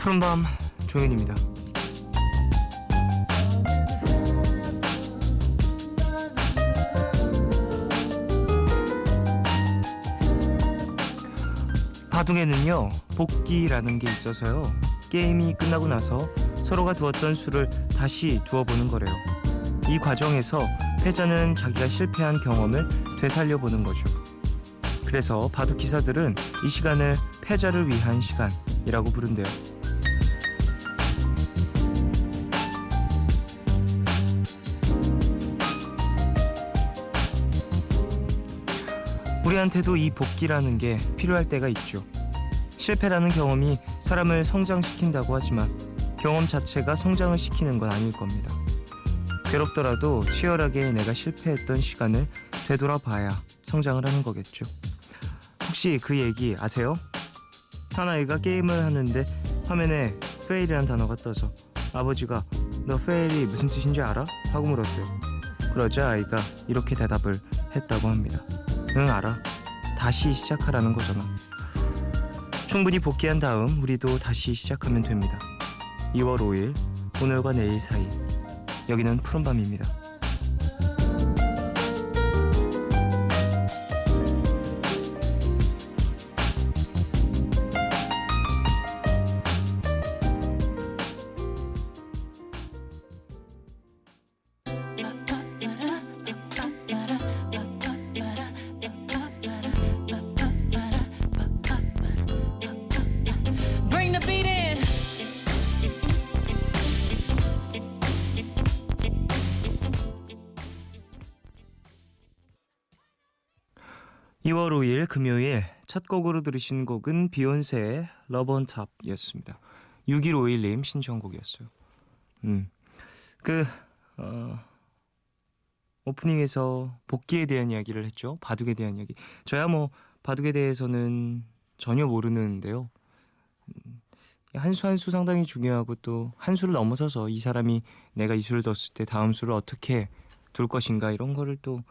푸른밤 종현입니다. 바둑에는요, 복기라는 게 있어서요, 게임이 끝나고 나서 서로가 두었던 수를 다시 두어보는 거래요. 이 과정에서 패자는 자기가 실패한 경험을 되살려보는 거죠. 그래서 바둑 기사들은 이 시간을 패자를 위한 시간이라고 부른대요. 우리한테도 이 복기라는 게 필요할 때가 있죠. 실패라는 경험이 사람을 성장시킨다고 하지만 경험 자체가 성장을 시키는 건 아닐 겁니다. 괴롭더라도 치열하게 내가 실패했던 시간을 되돌아봐야 성장을 하는 거겠죠. 혹시 그 얘기 아세요? 한 아이가 게임을 하는데 화면에 fail이라는 단어가 떠서 아버지가 너 fail이 무슨 뜻인지 알아? 하고 물었대요. 그러자 아이가 이렇게 대답을 했다고 합니다. 응, 알아. 다시 시작하라는 거잖아. 충분히 복귀한 다음 우리도 다시 시작하면 됩니다. 2월 5일 오늘과 내일 사이, 여기는 푸른밤입니다. Bring the beat in. 2월 5일 금요일 첫 곡으로 들으신 곡은 비욘세의 Love on Top이었습니다. 6151님 신청곡이었어요. 오프닝에서 복귀에 대한 이야기를 했죠. 바둑에 대한 이야기. 저야 뭐 바둑에 대해서는 전혀 모르는데요. 한 수 한 수 상당히 중요하고 또 한 수를 넘어서서 이 사람이 내가 이 수를 뒀을 때 다음 수를 어떻게 둘 것인가 이런 거를 또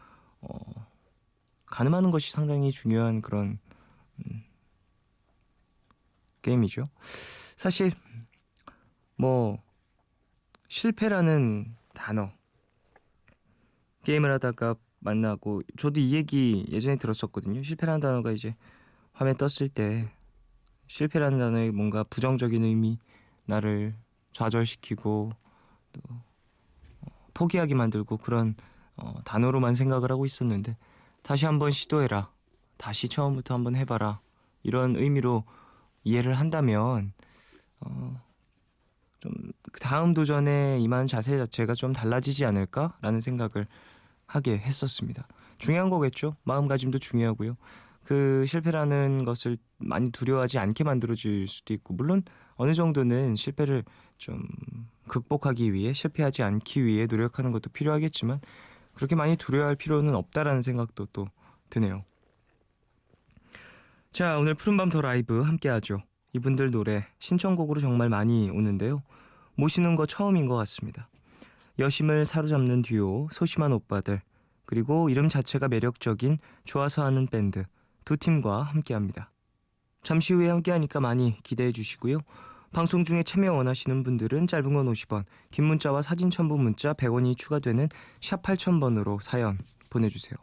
가늠하는 것이 상당히 중요한 그런 게임이죠. 사실 뭐 실패라는 단어, 게임을 하다가 만나고, 저도 이 얘기 예전에 들었었거든요. 실패라는 단어가 이제 화면에 떴을 때 실패라는 단어에 뭔가 부정적인 의미, 나를 좌절시키고 또 포기하게 만들고 그런 단어로만 생각을 하고 있었는데, 다시 한번 시도해라, 다시 처음부터 한번 해봐라, 이런 의미로 이해를 한다면 좀 다음 도전에 임하는 자세 자체가 좀 달라지지 않을까라는 생각을 하게 했었습니다. 중요한 거겠죠. 마음가짐도 중요하고요. 그 실패라는 것을 많이 두려워하지 않게 만들어줄 수도 있고, 물론 어느 정도는 실패를 좀 극복하기 위해, 실패하지 않기 위해 노력하는 것도 필요하겠지만 그렇게 많이 두려워할 필요는 없다라는 생각도 또 드네요. 자, 오늘 푸른밤 더 라이브 함께하죠. 이분들 노래 신청곡으로 정말 많이 오는데요. 모시는 거 처음인 것 같습니다. 여심을 사로잡는 듀오 소심한 오빠들, 그리고 이름 자체가 매력적인 좋아서 하는 밴드 두 팀과 함께합니다. 잠시 후에 함께하니까 많이 기대해 주시고요. 방송 중에 참여 원하시는 분들은 짧은 건 50원, 긴 문자와 사진 첨부 문자 100원이 추가되는 샵 8000번으로 사연 보내주세요.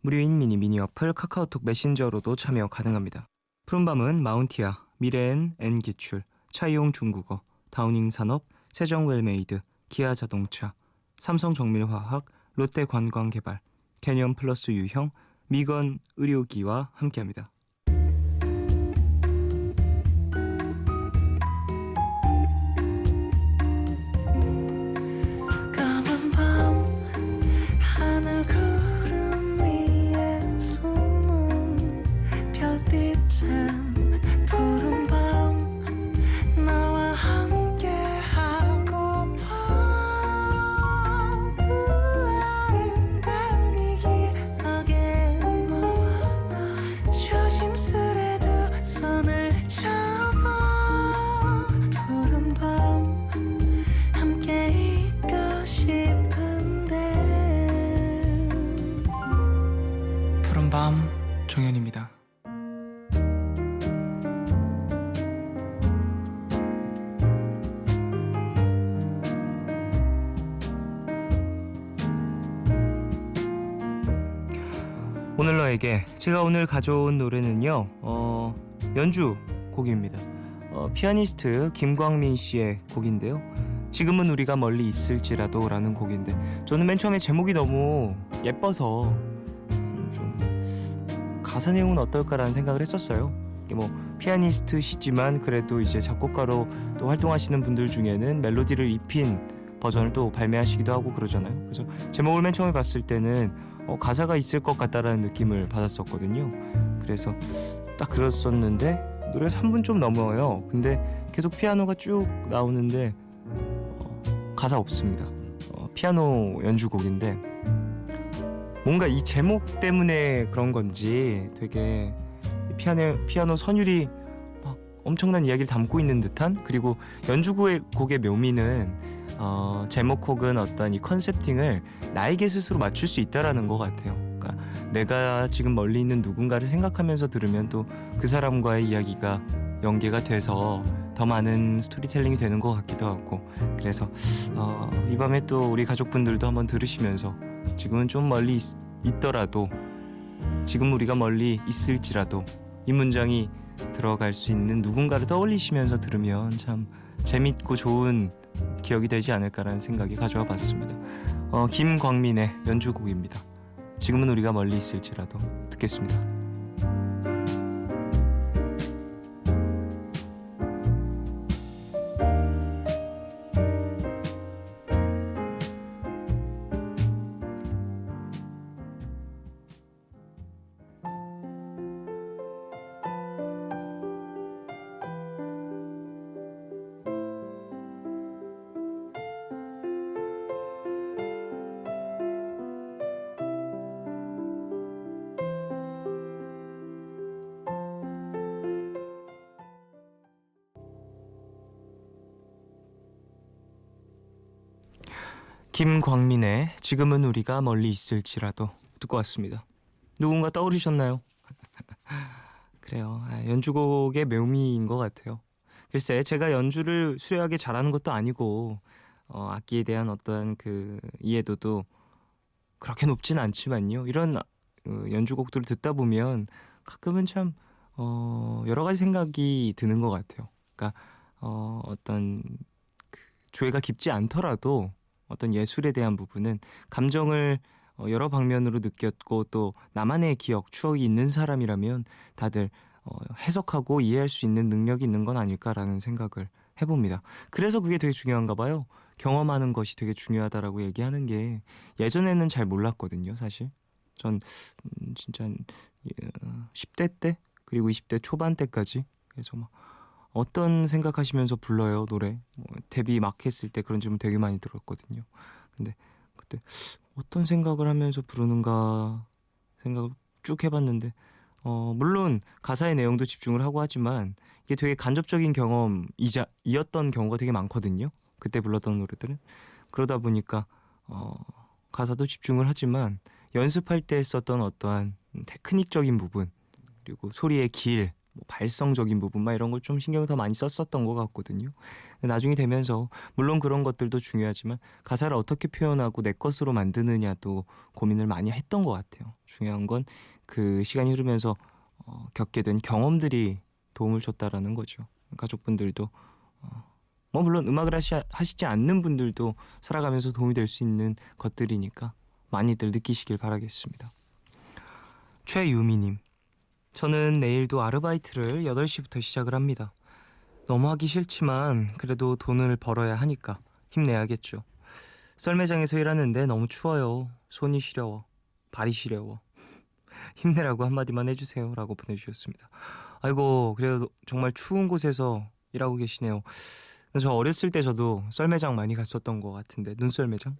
무료인 미니 어플 카카오톡 메신저로도 참여 가능합니다. 푸른밤은 마운티아, 미래엔 N기출, 차이용 중국어, 다우닝 산업, 세정웰메이드, 기아 자동차, 삼성 정밀화학, 롯데 관광개발, 개념 플러스 유형, 미건 의료기와 함께합니다. 검은 밤 하늘 구름 위에 숨은 별빛은 푸른 밤 나와 함께 하고파. 아름다운 이 기억에 너와 나 조심스레도 손을 잡아. 푸른 밤 함께 있고 싶은데. 푸른밤 종현입니다. 오늘 너에게 제가 오늘 가져온 노래는요 연주 곡입니다. 피아니스트 김광민 씨의 곡인데요. 지금은 우리가 멀리 있을지라도 라는 곡인데 저는 맨 처음에 제목이 너무 예뻐서 좀 가사 내용은 어떨까라는 생각을 했었어요. 이게 뭐 피아니스트시지만 그래도 이제 작곡가로 또 활동하시는 분들 중에는 멜로디를 입힌 버전을 또 발매하시기도 하고 그러잖아요. 그래서 제목을 맨 처음에 봤을 때는 가사가 있을 것 같다라는 느낌을 받았었거든요. 그래서 딱 그랬었는데 노래가 3분 좀 넘어요. 근데 계속 피아노가 쭉 나오는데 가사 없습니다. 피아노 연주곡인데 뭔가 이 제목 때문에 그런 건지 되게 피아노 선율이 막 엄청난 이야기를 담고 있는 듯한, 그리고 연주곡의 묘미는 제목 혹은 어떤 이 컨셉팅을 나에게 스스로 맞출 수 있다라는 것 같아요. 그러니까 내가 지금 멀리 있는 누군가를 생각하면서 들으면 또 그 사람과의 이야기가 연계가 돼서 더 많은 스토리텔링이 되는 것 같기도 하고, 그래서 이 밤에 또 우리 가족분들도 한번 들으시면서 지금은 좀 멀리 있더라도, 지금 우리가 멀리 있을지라도 이 문장이 들어갈 수 있는 누군가를 떠올리시면서 들으면 참 재밌고 좋은 기억이 되지 않을까라는 생각이 가져와 봤습니다. 김광민의 연주곡입니다. 지금은 우리가 멀리 있을지라도 듣겠습니다. 김광민의 지금은 우리가 멀리 있을지라도 듣고 왔습니다. 누군가 떠오르셨나요? 그래요. 연주곡의 묘미인 것 같아요. 글쎄, 제가 연주를 수려하게 잘하는 것도 아니고 악기에 대한 어떤 그 이해도도 그렇게 높진 않지만요. 이런 연주곡들을 듣다 보면 가끔은 참 여러 가지 생각이 드는 것 같아요. 그러니까 어떤 그 조예가 깊지 않더라도 어떤 예술에 대한 부분은 감정을 여러 방면으로 느꼈고 또 나만의 기억, 추억이 있는 사람이라면 다들 해석하고 이해할 수 있는 능력이 있는 건 아닐까라는 생각을 해봅니다. 그래서 그게 되게 중요한가 봐요. 경험하는 것이 되게 중요하다라고 얘기하는 게 예전에는 잘 몰랐거든요, 사실. 전 진짜 10대 때 그리고 20대 초반 때까지 그래서 막 어떤 생각하시면서 불러요, 노래? 데뷔 막 했을 때 그런 질문 되게 많이 들었거든요. 근데 그때 어떤 생각을 하면서 부르는가 생각을 쭉 해봤는데 물론 가사의 내용도 집중을 하고 하지만 이게 되게 간접적인 경험이었던 경우가 되게 많거든요. 그때 불렀던 노래들은. 그러다 보니까 가사도 집중을 하지만 연습할 때 썼던 어떠한 테크닉적인 부분, 그리고 소리의 길, 발성적인 부분 막 이런 걸 좀 신경을 더 많이 썼었던 것 같거든요. 나중에 되면서 물론 그런 것들도 중요하지만 가사를 어떻게 표현하고 내 것으로 만드느냐도 고민을 많이 했던 것 같아요. 중요한 건 그 시간이 흐르면서 겪게 된 경험들이 도움을 줬다라는 거죠. 가족분들도 물론 음악을 하시지 않는 분들도 살아가면서 도움이 될 수 있는 것들이니까 많이들 느끼시길 바라겠습니다. 최유미님, 저는 내일도 아르바이트를 8시부터 시작을 합니다. 너무 하기 싫지만 그래도 돈을 벌어야 하니까 힘내야겠죠. 썰매장에서 일하는데 너무 추워요. 손이 시려워. 발이 시려워. 힘내라고 한마디만 해주세요 라고 보내주셨습니다. 아이고, 그래도 정말 추운 곳에서 일하고 계시네요. 저 어렸을 때 저도 썰매장 많이 갔었던 것 같은데, 눈썰매장?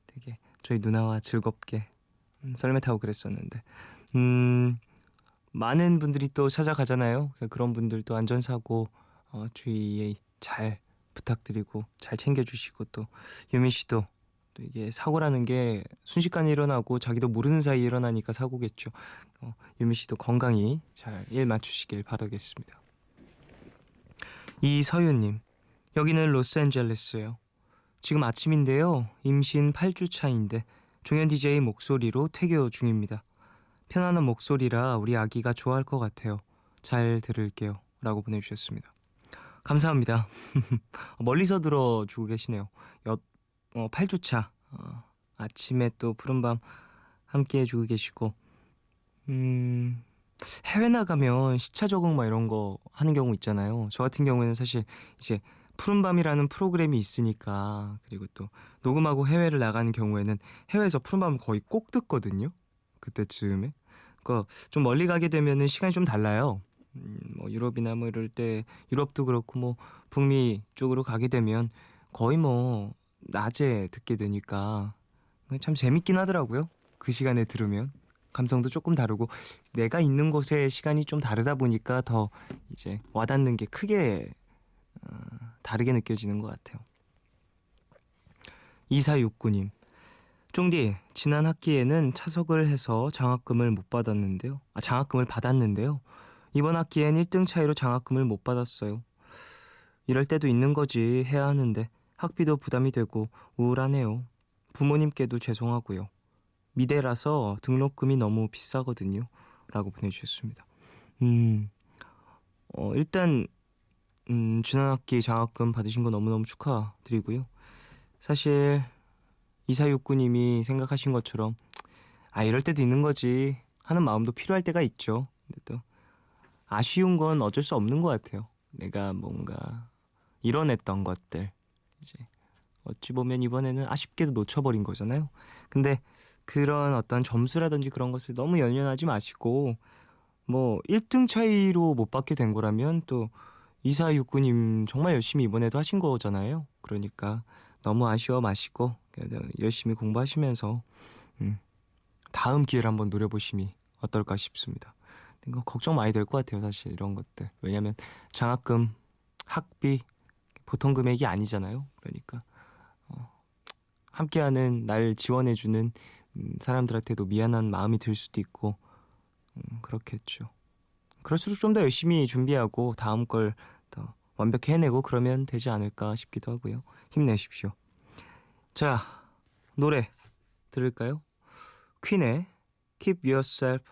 되게 저희 누나와 즐겁게 썰매 타고 그랬었는데 많은 분들이 또 찾아가잖아요. 그런 분들도 안전사고 주의에 잘 부탁드리고 잘 챙겨주시고, 또 유민 씨도 또 이게 사고라는 게 순식간에 일어나고 자기도 모르는 사이에 일어나니까 사고겠죠. 유민 씨도 건강히 잘 일 마치시길 바라겠습니다. 이서윤님, 여기는 로스앤젤레스예요. 지금 아침인데요. 임신 8주 차인데 종현 DJ 목소리로 퇴교 중입니다. 편안한 목소리라 우리 아기가 좋아할 것 같아요. 잘 들을게요. 라고 보내주셨습니다. 감사합니다. 멀리서 들어주고 계시네요. 8주차 아침에 또 푸른밤 함께 해주고 계시고 해외 나가면 시차 적응 막 이런 거 하는 경우 있잖아요. 저 같은 경우에는 사실 이제 푸른밤이라는 프로그램이 있으니까, 그리고 또 녹음하고 해외를 나가는 경우에는 해외에서 푸른밤을 거의 꼭 듣거든요. 그때쯤에. 그러니까 좀 멀리 가게 되면은 시간이 좀 달라요. 뭐 유럽이나 뭐 이럴 때, 유럽도 그렇고 뭐 북미 쪽으로 가게 되면 거의 뭐 낮에 듣게 되니까 참 재밌긴 하더라고요. 그 시간에 들으면 감성도 조금 다르고, 내가 있는 곳의 시간이 좀 다르다 보니까 더 이제 와닿는 게 크게 다르게 느껴지는 것 같아요. 2469님, 쫑디, 지난 학기에는 차석을 해서 장학금을 받았는데요. 이번 학기엔 1등 차이로 장학금을 못 받았어요. 이럴 때도 있는 거지 해야 하는데 학비도 부담이 되고 우울하네요. 부모님께도 죄송하고요. 미대라서 등록금이 너무 비싸거든요. 라고 보내주셨습니다. 일단 지난 학기 장학금 받으신 거 너무너무 축하드리고요. 사실 2469님이 생각하신 것처럼 이럴 때도 있는 거지 하는 마음도 필요할 때가 있죠. 근데 또 아쉬운 건 어쩔 수 없는 것 같아요. 내가 뭔가 이뤄냈던 것들 이제 어찌 보면 이번에는 아쉽게도 놓쳐버린 거잖아요. 근데 그런 어떤 점수라든지 그런 것을 너무 연연하지 마시고, 뭐 1등 차이로 못 받게 된 거라면 또 2469님 정말 열심히 이번에도 하신 거잖아요. 그러니까 너무 아쉬워 마시고 열심히 공부하시면서 다음 기회를 한번 노려보심이 어떨까 싶습니다. 걱정 많이 될 것 같아요, 사실 이런 것들. 왜냐면 장학금, 학비 보통 금액이 아니잖아요. 그러니까 함께하는 날 지원해주는 사람들한테도 미안한 마음이 들 수도 있고 그렇겠죠. 그럴수록 좀 더 열심히 준비하고 다음 걸 더 완벽히 해내고 그러면 되지 않을까 싶기도 하고요. 힘내십시오. 자, 노래 들을까요? 퀸의 Keep Yourself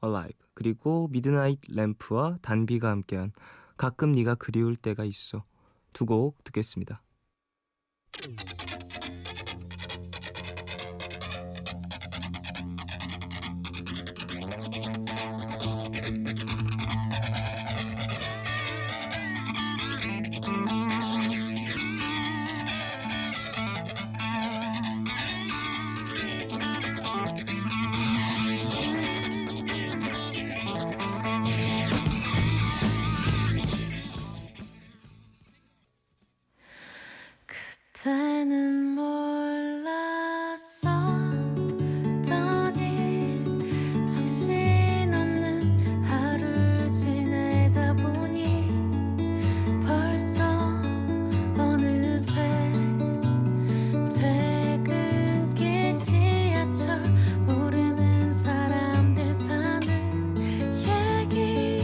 Alive, 그리고 미드나잇 램프와 단비가 함께한 가끔 네가 그리울 때가 있어, 두 곡 듣겠습니다. 그때는 몰랐어 떠니 정신없는 하루를 지내다 보니 벌써 어느새 퇴근길 지하철, 모르는 사람들 사는 얘기,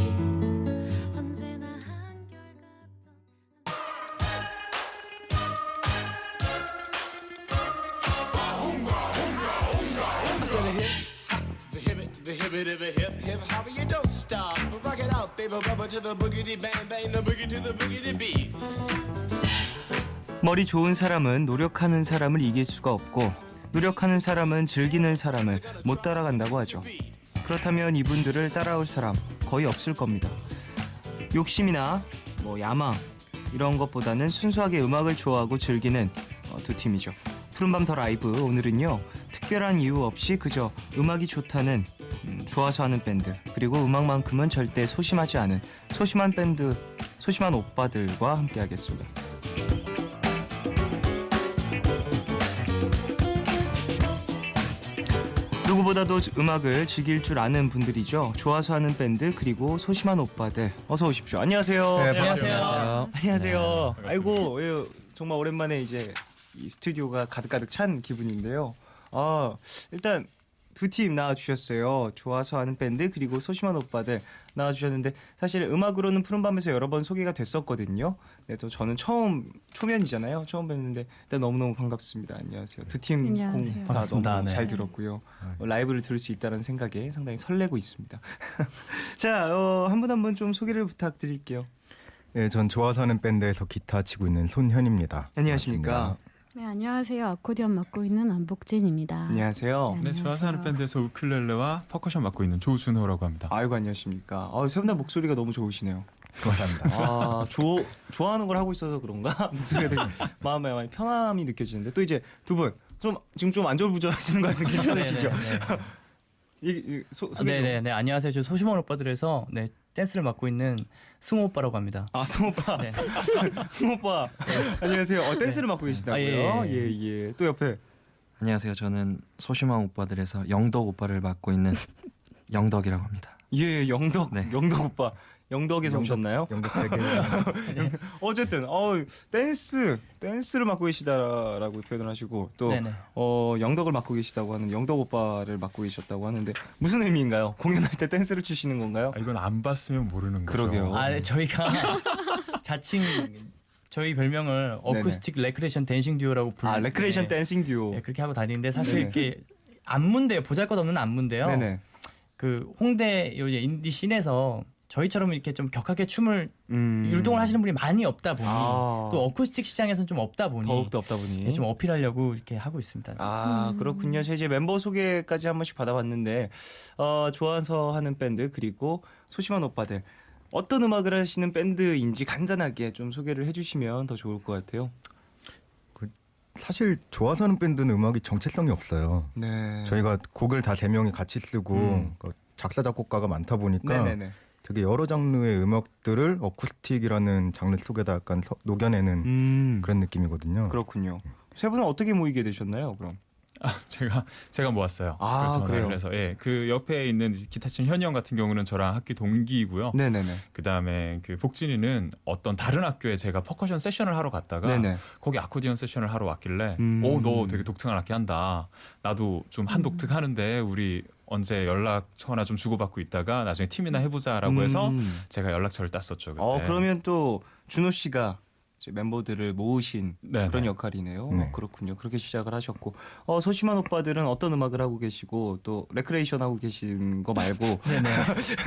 언제나 한결같던 The hip of a hip hop, you don't stop. Rock it out, baby, rubber to the boogity bang bang, the boogie to the boogity beat. 머리 좋은 사람은 노력하는 사람을 이길 수가 없고, 노력하는 사람은 즐기는 사람을 못 따라간다고 하죠. 그렇다면 이분들을 따라올 사람 거의 없을 겁니다. 욕심이나 뭐 야망 이런 것보다는 순수하게 음악을 좋아하고 즐기는 두 팀이죠. 푸른밤 더 라이브, 오늘은요 특별한 이유 없이 그저 음악이 좋다는 좋아서 하는 밴드, 그리고 음악만큼은 절대 소심하지 않은 소심한 밴드, 소심한 오빠들과 함께 하겠습니다. 누구보다도 음악을 즐길 줄 아는 분들이죠. 좋아서 하는 밴드, 그리고 소심한 오빠들, 어서 오십시오. 안녕하세요. 네, 안녕하세요. 안녕하세요. 아이고, 정말 오랜만에 이제 이 스튜디오가 가득가득 찬 기분인데요. 일단 두 팀 나와주셨어요. 좋아서 하는 밴드 그리고 소심한 오빠들 나와주셨는데 사실 음악으로는 푸른밤에서 여러 번 소개가 됐었거든요. 네, 또 저는 처음 초면이잖아요. 처음 뵙는데 일단 너무너무 반갑습니다. 안녕하세요. 두 팀 안녕하세요. 다 반갑습니다. 너무 네. 잘 들었고요. 라이브를 들을 수 있다는 생각에 상당히 설레고 있습니다. 자, 한 분 한 분 좀 소개를 부탁드릴게요. 예, 전 좋아서 하는 밴드에서 기타 치고 있는 손현입니다. 안녕하십니까? 반갑습니다. 네, 안녕하세요. 아코디언 맡고 있는 안복진입니다. 안녕하세요. 네, 좋아서 하는 밴드에서 우쿨렐레와 퍼커션 맡고 있는 조순호라고 합니다. 아이고 안녕하십니까. 세 분 다 목소리가 너무 좋으시네요. 감사합니다. 좋아하는 걸 하고 있어서 그런가? 목소리가 되게 마음에 많이 편함이 느껴지는데 또 이제 두 분 지금 좀 안절부절하시는 것 같은데 괜찮으시죠? 소개 좀. 네네네, 안녕하세요. 저 소심한 오빠들에서 댄스를 맡고 있는 승호 오빠라고 합니다. 승호 오빠. 네. 승호 오빠. 안녕하세요. 댄스를 맡고 계시다고요? 아, 예. 예. 또 옆에. 안녕하세요. 저는 소심한 오빠들에서 영덕 오빠를 맡고 있는 영덕이라고 합니다. 예, 영덕. 네. 영덕 오빠. 영덕에서 오셨나요? 영덕되게 어쨌든 댄스를 맡고 계시다라고 표현을 하시고 또 네네. 영덕을 맡고 계시다고 하는 영덕 오빠를 맡고 계셨다고 하는데 무슨 의미인가요? 공연할 때 댄스를 추시는 건가요? 이건 안 봤으면 모르는 거죠. 그러게요. 네, 저희가 자칭 저희 별명을 어쿠스틱 레크레이션 댄싱 듀오라고 부르는데 레크레이션 댄싱 듀오. 네, 그렇게 하고 다니는데 사실 네네. 이렇게 안무인데요. 보잘것없는 안무인데요. 네네. 그 홍대 요 인디 씬에서 저희처럼 이렇게 좀 격하게 춤을 율동을 하시는 분이 많이 없다 보니 또 어쿠스틱 시장에서는 좀 없다 보니 더욱더 없다 보니 좀 어필하려고 이렇게 하고 있습니다. 그렇군요. 제가 이제 멤버 소개까지 한 번씩 받아봤는데 좋아서 하는 밴드 그리고 소심한 오빠들 어떤 음악을 하시는 밴드인지 간단하게 좀 소개를 해주시면 더 좋을 것 같아요. 사실 좋아서 하는 밴드는 음악이 정체성이 없어요. 네. 저희가 곡을 다 3명이 같이 쓰고 작사 작곡가가 많다 보니까 네네네. 되게 여러 장르의 음악들을 어쿠스틱이라는 장르 속에다 약간 녹여내는 그런 느낌이거든요. 그렇군요. 세 분은 어떻게 모이게 되셨나요? 그럼. 제가 모았어요. 아, 그래서 그래요? 전화를 해서 그 옆에 있는 기타 치는 현이 형 같은 경우는 저랑 학기 동기이고요. 네네네. 그다음에 그 복진이는 어떤 다른 학교에 제가 퍼커션 세션을 하러 갔다가 네네. 거기 아코디언 세션을 하러 왔길래 너 되게 독특한 악기 한다. 나도 좀 한 독특 하는데 우리 언제 연락처나 좀 주고받고 있다가 나중에 팀이나 해보자라고 해서 제가 연락처를 땄었죠. 그때. 그러면 또 준호 씨가 이제 멤버들을 모으신 네네. 그런 역할이네요. 네. 그렇군요. 그렇게 시작을 하셨고 소심한 오빠들은 어떤 음악을 하고 계시고 또 레크레이션 하고 계신 거 말고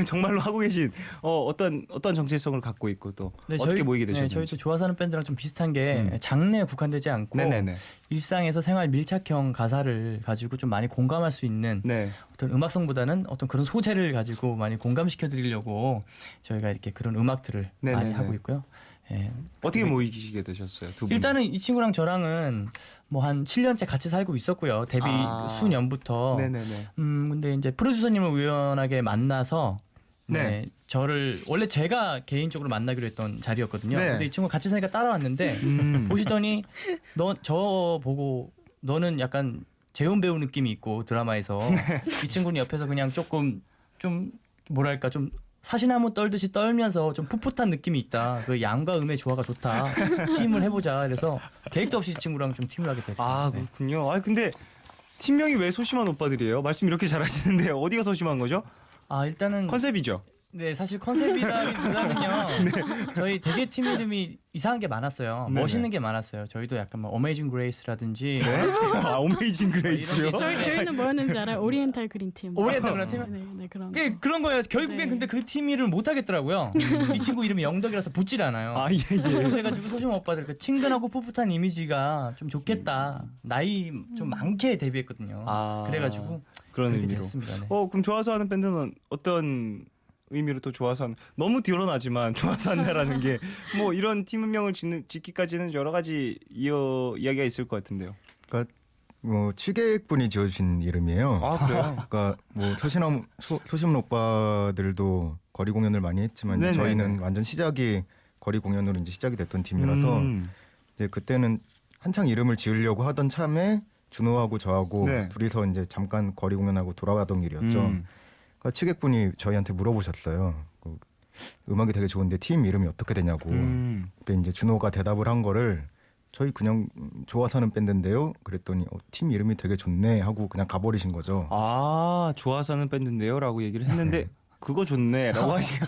정말로 하고 계신 어떤 정체성을 갖고 있고 또 어떻게 모이게 되셨는지. 저희도 좋아서 하는 밴드랑 좀 비슷한 게 장르에 국한되지 않고 네네네. 일상에서 생활 밀착형 가사를 가지고 좀 많이 공감할 수 있는 네. 어떤 음악성보다는 어떤 그런 소재를 가지고 많이 공감시켜 드리려고 저희가 이렇게 그런 음악들을 많이 네네네. 하고 있고요. 예. 어떻게 모이게 되셨어요? 두 분. 일단은 이 친구랑 저랑은 뭐 한 7년째 같이 살고 있었고요. 데뷔 수년부터. 네네네. 근데 이제 프로듀서님을 우연하게 만나서 네. 저를 원래 제가 개인적으로 만나기로 했던 자리였거든요. 네. 근데 이 친구가 같이 사니까 따라왔는데 보시더니 저 보고 너는 약간 재훈 배우 느낌이 있고 드라마에서 이 친구는 옆에서 그냥 조금 좀 뭐랄까 좀 사시나무 떨듯이 떨면서 좀 풋풋한 느낌이 있다. 그 양과 음의 조화가 좋다. 팀을 해보자. 그래서 계획도 없이 이 친구랑 좀 팀을 하게 됐어요. 그렇군요. 근데 팀명이 왜 소심한 오빠들이에요? 말씀 이렇게 잘하시는데 어디가 소심한 거죠? 일단은 컨셉이죠. 네, 사실 컨셉이라기보다는요. 저희 되게 팀 이름이 이상한 게 많았어요. 네네. 멋있는 게 많았어요. 저희도 약간 뭐 어메이징 그레이스라든지 어메이징 그레이스요? 저희는 뭐였는지 알아요? 오리엔탈 그린팀. 오리엔탈 그런 팀. 네, 그런. 그런 거예요. 결국엔 네. 근데 그 팀 이름을 못 하겠더라고요. 이 친구 이름이 영덕이라서 붙질 않아요. 예. 그래가지고 소심한 오빠들 그 친근하고 풋풋한 이미지가 좀 좋겠다. 나이 좀 많게 데뷔했거든요. 그래가지고 그런 그렇게 의미로. 됐습니다. 네. 그럼 좋아서 하는 밴드는 어떤 의미로 또 좋아서 하는 너무 드러나지만 좋아서 한다라는 게 뭐 이런 팀명을 짓기까지는 여러 가지 이야기가 있을 것 같은데요. 그러니까 뭐 취객분이 지어주신 이름이에요. 그래요? 그러니까 뭐 소심한 오빠들도 거리 공연을 많이 했지만 이제 네네네. 저희는 완전 시작이 거리 공연으로 이제 시작이 됐던 팀이라서 이제 그때는 한창 이름을 지으려고 하던 참에 준호하고 저하고 네. 둘이서 이제 잠깐 거리 공연하고 돌아가던 길이었죠. 그러니까 취객분이 저희한테 물어보셨어요. 음악이 되게 좋은데 팀 이름이 어떻게 되냐고. 그때 이제 준호가 대답을 한 거를 저희 그냥 좋아서 하는 밴드인데요. 그랬더니 팀 이름이 되게 좋네 하고 그냥 가버리신 거죠. 아 좋아서 하는 밴드인데요라고 얘기를 했는데 그거 좋네라고 하시고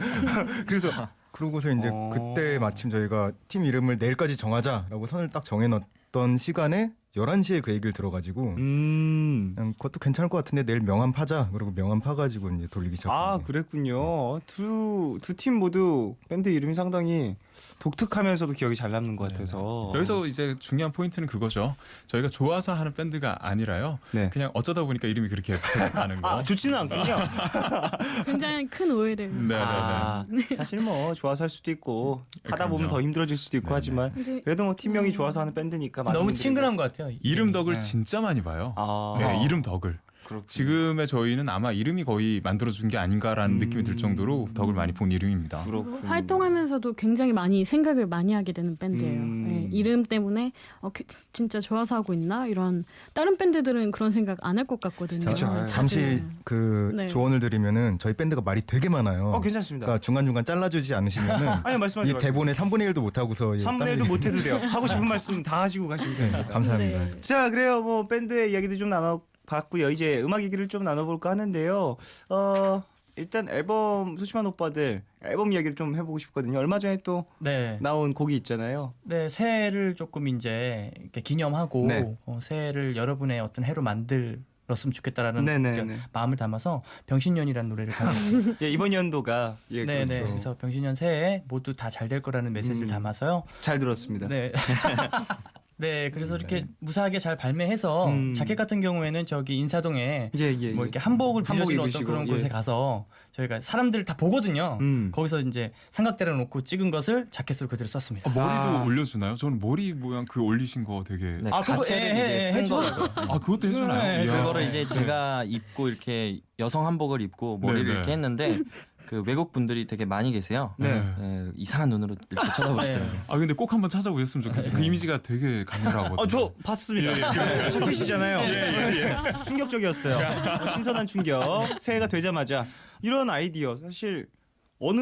그래서 그러고서 이제 그때 마침 저희가 팀 이름을 내일까지 정하자라고 선을 딱 정해놨던 시간에 11시에 그 얘기를 들어가지고 그냥 그것도 괜찮을 것 같은데 내일 명함 파자. 그리고 명함 파가지고 이제 돌리기 시작했어요. 아 그랬군요. 두 팀 모두 밴드 이름이 상당히 독특하면서도 기억이 잘 남는 것 같아서 여기서 이제 중요한 포인트는 그거죠. 저희가 좋아서 하는 밴드가 아니라요. 네. 그냥 어쩌다 보니까 이름이 그렇게 붙어가는 거. 아 좋지는 않군요. 굉장히 큰 오해를. 네, 아, 사실 뭐 좋아서 할 수도 있고 하다 보면 그럼요. 더 힘들어질 수도 있고 네네. 하지만 근데 그래도 뭐 팀명이 좋아서 하는 밴드니까 많은 너무 분들이- 친근한 것 같아요. 이름 덕을 네. 진짜 많이 봐요. 아 네, 이름 덕을. 그렇군요. 지금의 저희는 아마 이름이 거의 만들어준 게 아닌가라는 느낌이 들 정도로 덕을 많이 본 이름입니다. 그렇군요. 활동하면서도 굉장히 많이 생각을 많이 하게 되는 밴드예요. 네, 이름 때문에 진짜 좋아서 하고 있나 이런 다른 밴드들은 그런 생각 안 할 것 같거든요. 자, 잠시 다들. 그 네. 조언을 드리면은 저희 밴드가 말이 되게 많아요. 괜찮습니다. 그러니까 중간중간 잘라주지 않으시면은 아니 말씀하세요. 이 대본의 3분의 1도 못 하고서 3분의 1도 못 해도 돼요. 하고 싶은 말씀 다 하시고 가시면 됩니다. 감사합니다. 네. 자, 그래요. 뭐 밴드의 이야기도 좀 나눠봤고요. 이제 음악 얘기를 좀 나눠볼까 하는데요. 일단 앨범 소심한 오빠들 앨범 이야기를 좀 해보고 싶거든요. 얼마 전에 또 네. 나온 곡이 있잖아요. 네, 새해를 조금 이제 이렇게 기념하고 네. 새해를 여러분의 어떤 해로 만들었으면 좋겠다라는 네네네. 이렇게 마음을 담아서 병신년이라는 노래를 가지고 예, 이번 연도가 예, 네네. 그렇죠. 그래서 병신년 새해 모두 다 잘 될 거라는 메시지를 담아서요. 잘 들었습니다. 네. 네, 그래서 이렇게 무사하게 잘 발매해서 자켓 같은 경우에는 저기 인사동에 예. 뭐 이렇게 한복을 한복 빌려주는 어떤 입으시고, 그런 예. 곳에 가서 저희가 사람들 다 보거든요. 거기서 이제 삼각대를 놓고 찍은 것을 자켓으로 그대로 썼습니다. 머리도 올려주나요? 저는 머리 모양 그 올리신 거 되게. 네, 아, 그거 가채를 예, 이제 쓴 해줘. 거죠. 아 그것도 해주나요? 네, 이야. 그거를 이제 제가 입고 이렇게 여성 한복을 입고 머리를 네, 네. 이렇게 했는데 그 외국 분들이 되게 많이 계세요. 네. 이상한 눈으로 이렇게 쳐다보시더라고요. 아 근데 꼭 한번 찾아보셨으면 좋겠어요. 그 이미지가 되게 강렬하거든요. 저 봤습니다. 착해시잖아요. 충격적이었어요. 신선한 충격. 새해가 되자마자 이런 아이디어 사실 어느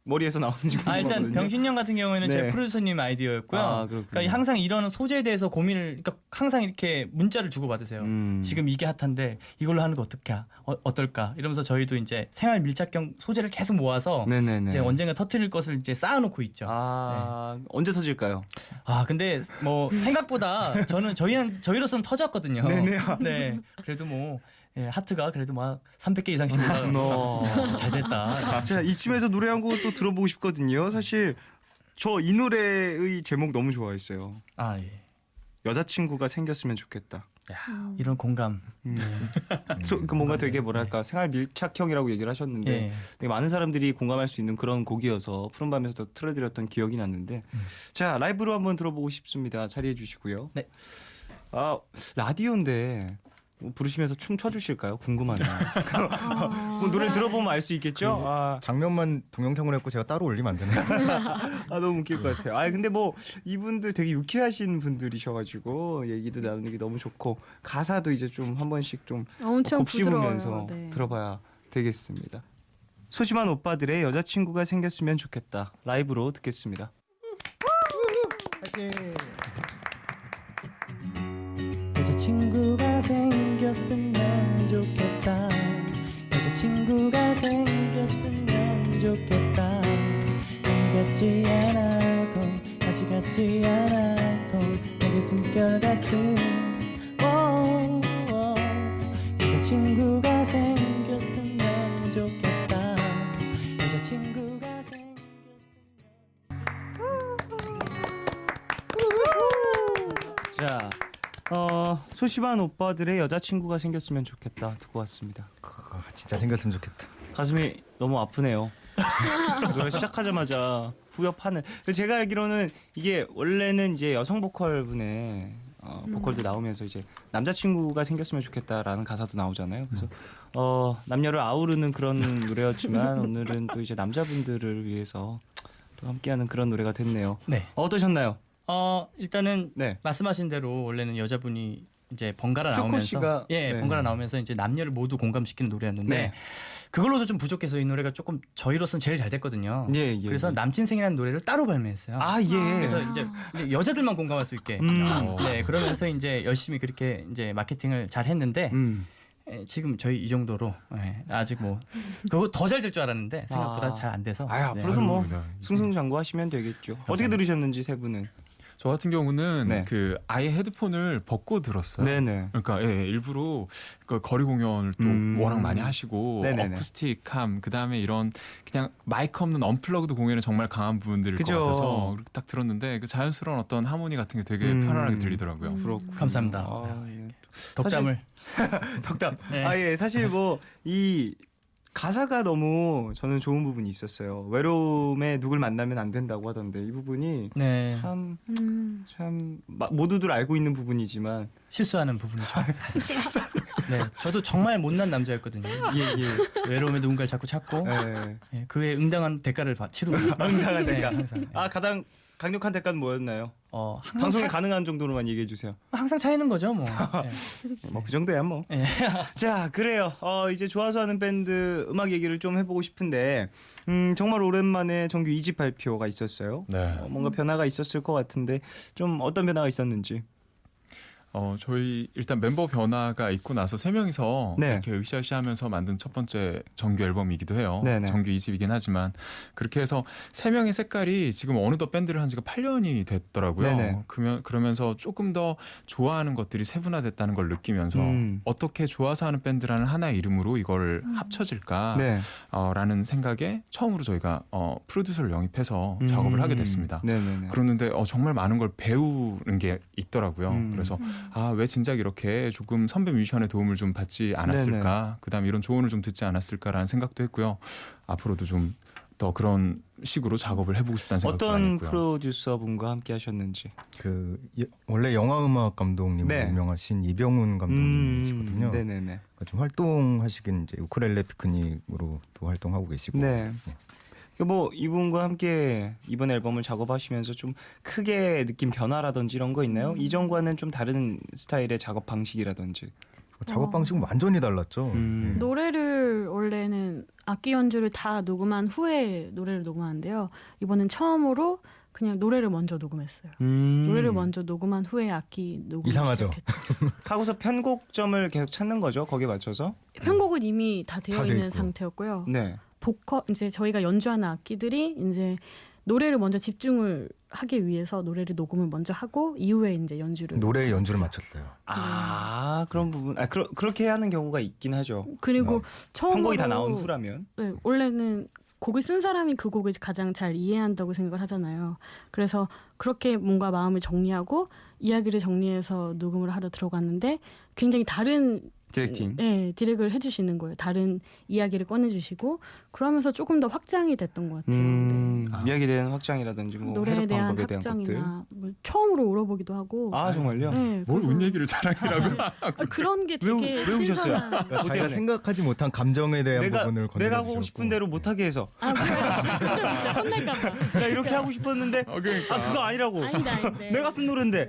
머리에서 나오는지 아, 일단 궁금하거든요. 병신년 같은 경우에는 네. 제 프로듀서님 아이디어였고요. 아, 그렇군요. 그러니까 항상 이런 소재에 대해서 고민을, 그러니까 항상 이렇게 문자를 주고 받으세요. 음. 지금 이게 핫한데 이걸로 하는 거 어떨까? 이러면서 저희도 이제 생활 밀착형 소재를 계속 모아서 네네네. 이제 언젠가 터트릴 것을 이제 쌓아놓고 있죠. 언제 터질까요? 아 근데 뭐 생각보다 저는 저희로서는 터졌거든요. 네네. 네. 그래도 뭐 예, 하트가 그래도 막 300개 이상씩 올라가서 잘 됐다. 자, 이쯤에서 노래 한 곡을 또 들어보고 싶거든요. 사실 저 이 노래의 제목 너무 좋아했어요. 아 예. 여자친구가 생겼으면 좋겠다. 이런 공감. 그 뭔가 되게 뭐랄까 생활 밀착형이라고 얘기를 하셨는데 예. 되게 많은 사람들이 공감할 수 있는 그런 곡이어서 푸른밤에서도 틀어드렸던 기억이 났는데 자 라이브로 한번 들어보고 싶습니다. 자리해 주시고요. 네. 아 라디오인데 뭐 부르시면서 춤 춰주실까요? 궁금하네요. 뭐 노래 들어보면 알 수 있겠죠? 아, 장면만 동영상으로 했고 제가 따로 올리면 안 되나요? 너무 웃길 것 같아요. 아 근데 뭐 이분들 되게 유쾌하신 분들이셔가지고 얘기도 나누기 너무 좋고 가사도 이제 좀 한 번씩 좀 엄청 곱씹으면서 부드러워요. 네. 들어봐야 되겠습니다. 소심한 오빠들의 여자친구가 생겼으면 좋겠다. 라이브로 듣겠습니다. 여자친구가 생겼으면 좋겠다. 여자친구가 생겼으면 좋겠다. 이 같지 않아도 다시 같지 않아도 내게 숨결 같은 여자친구가 생겼으면 좋겠다. 여자친구가 생겼으면 자, 소심한 오빠들의 여자친구가 생겼으면 좋겠다 듣고 왔습니다. 진짜 생겼으면 좋겠다. 가슴이 너무 아프네요. 이걸 시작하자마자 후벼파는. 근데 제가 알기로는 이게 원래는 이제 여성 보컬 분의 보컬도 나오면서 이제 남자친구가 생겼으면 좋겠다라는 가사도 나오잖아요. 그래서 남녀를 아우르는 그런 노래였지만 오늘은 또 이제 남자분들을 위해서 또 함께하는 그런 노래가 됐네요. 네. 어떠셨나요? 일단은 네. 말씀하신 대로 원래는 여자분이 이제 번갈아 슈코 나오면서 씨가- 네. 번갈아 나오면서 이제 남녀를 모두 공감시키는 노래였는데 네. 그걸로도 좀 부족해서 이 노래가 조금 저희로서는 제일 잘 됐거든요. 예, 예, 그래서 예. 남친생이라는 노래를 따로 발매했어요. 아 예. 그래서 이제 여자들만 공감할 수 있게. 음. 네, 그러면서 이제 열심히 그렇게 이제 마케팅을 잘 했는데 지금 저희 이 정도로 아직 뭐 그거 더 잘 될 줄 알았는데 생각보다 잘 안 돼서. 아 앞으로도 네. 뭐 네. 승승장구하시면 되겠죠. 어떻게 들으셨는지 세 분은? 저 같은 경우는 네. 그 아예 헤드폰을 벗고 들었어요. 네네. 그러니까 일부러 그 거리 공연을 또 워낙 많이 하시고 네네네. 어쿠스틱함 그다음에 이런 그냥 마이크 없는 언플러그드 공연에 정말 강한 부분들일 그죠. 것 같아서 그렇게 딱 들었는데 그 자연스러운 어떤 하모니 같은 게 되게 편안하게 들리더라고요. 감사합니다. 아, 예. 덕담을. 덕담. 네. 아 예, 사실 뭐 이 가사가 너무 저는 좋은 부분이 있었어요. 외로움에 누굴 만나면 안 된다고 하던데 이 부분이 네. 참 모두들 알고 있는 부분이지만 실수하는 부분이죠. 네, 저도 정말 못난 남자였거든요. 예. 외로움에 누군가를 자꾸 찾고 예. 그에 응당한 대가를 치르고 응당한 대가. 항상. 아 가장 강력한 대가는 뭐였나요? 항상 방송에 가능한 정도로만 얘기해 주세요. 항상 차이는 거죠, 뭐. 뭐 그 정도야 뭐. 예. 자 그래요. 이제 좋아서 하는 밴드 음악 얘기를 좀 해보고 싶은데 정말 오랜만에 정규 2집 발표가 있었어요. 네. 뭔가 변화가 있었을 것 같은데 좀 어떤 변화가 있었는지. 저희 일단 멤버 변화가 있고 나서 세 명이서 네. 이렇게 으쌰으쌰하면서 만든 첫 번째 정규 앨범이기도 해요. 네네. 정규 2집이긴 하지만 그렇게 해서 세 명의 색깔이 지금 어느덧 밴드를 한 지가 8년이 됐더라고요. 네네. 그러면서 조금 더 좋아하는 것들이 세분화됐다는 걸 느끼면서 어떻게 좋아서 하는 밴드라는 하나의 이름으로 이걸 합쳐질까 네. 라는 생각에 처음으로 저희가 프로듀서를 영입해서 작업을 하게 됐습니다. 네네네. 그러는데 정말 많은 걸 배우는 게 있더라고요. 그래서 왜 진작 이렇게 조금 선배 뮤지션의 도움을 좀 받지 않았을까, 그다음 이런 조언을 좀 듣지 않았을까라는 생각도 했고요. 앞으로도 좀 더 그런 식으로 작업을 해보고 싶다는 생각도 많이 어떤 했고요. 프로듀서 분과 함께 하셨는지. 원래 영화 음악 감독님으로 네. 유명하신 이병훈 감독님이시거든요. 네네네. 그러니까 좀 활동하시긴 이제 우쿨렐레 피크닉으로 또 활동하고 계시고. 네. 뭐 이분과 함께 이번 앨범을 작업하시면서 좀 크게 느낀 변화라든지 이런 거 있나요? 이전과는 좀 다른 스타일의 작업 방식이라든지. 작업 방식은 완전히 달랐죠. 네. 노래를 원래는 악기 연주를 다 녹음한 후에 노래를 녹음하는데요. 이번엔 처음으로 그냥 노래를 먼저 녹음했어요. 노래를 먼저 녹음한 후에 악기 녹음 이상하죠? 하고서 편곡점을 계속 찾는 거죠. 거기에 맞춰서. 편곡은 이미 다 되어 다 돼 있는 있고. 상태였고요. 네. 보컬 이제 저희가 연주하는 악기들이 이제 노래를 먼저 집중을 하기 위해서 노래를 녹음을 먼저 하고 이후에 이제 연주를 노래의 연주를 마쳤어요. 그런 부분. 그렇게 하는 경우가 있긴 하죠. 그리고 처음으로 편곡이 다 나온 후라면. 네, 원래는 곡을 쓴 사람이 그 곡을 가장 잘 이해한다고 생각을 하잖아요. 그래서 그렇게 뭔가 마음을 정리하고 이야기를 정리해서 녹음을 하러 들어갔는데 굉장히 다른 디렉팅. 네, 디렉을 해주시는 거예요. 다른 이야기를 꺼내주시고 그러면서 조금 더 확장이 됐던 것 같아요. 네. 이야기에 대한 확장이라든지 뭐 노래에 해석 대한 방법에 대한 것들. 확장이나 뭐 처음으로 울어보기도 하고. 정말요? 네, 뭘 그래서- 운 얘기를 자랑이라고. 그런 게 되게 왜 우셨어요? 신선한. 그러니까 자기가 때문에? 생각하지 못한 감정에 대한 부분을 건드려 내가 하고 주셨고. 싶은 대로 못하게 해서 좀 있어요. 혼날까봐. 나 이렇게 하고 싶었는데 그러니까. 그거 아니라고. 아닌데. 내가 쓴 노래인데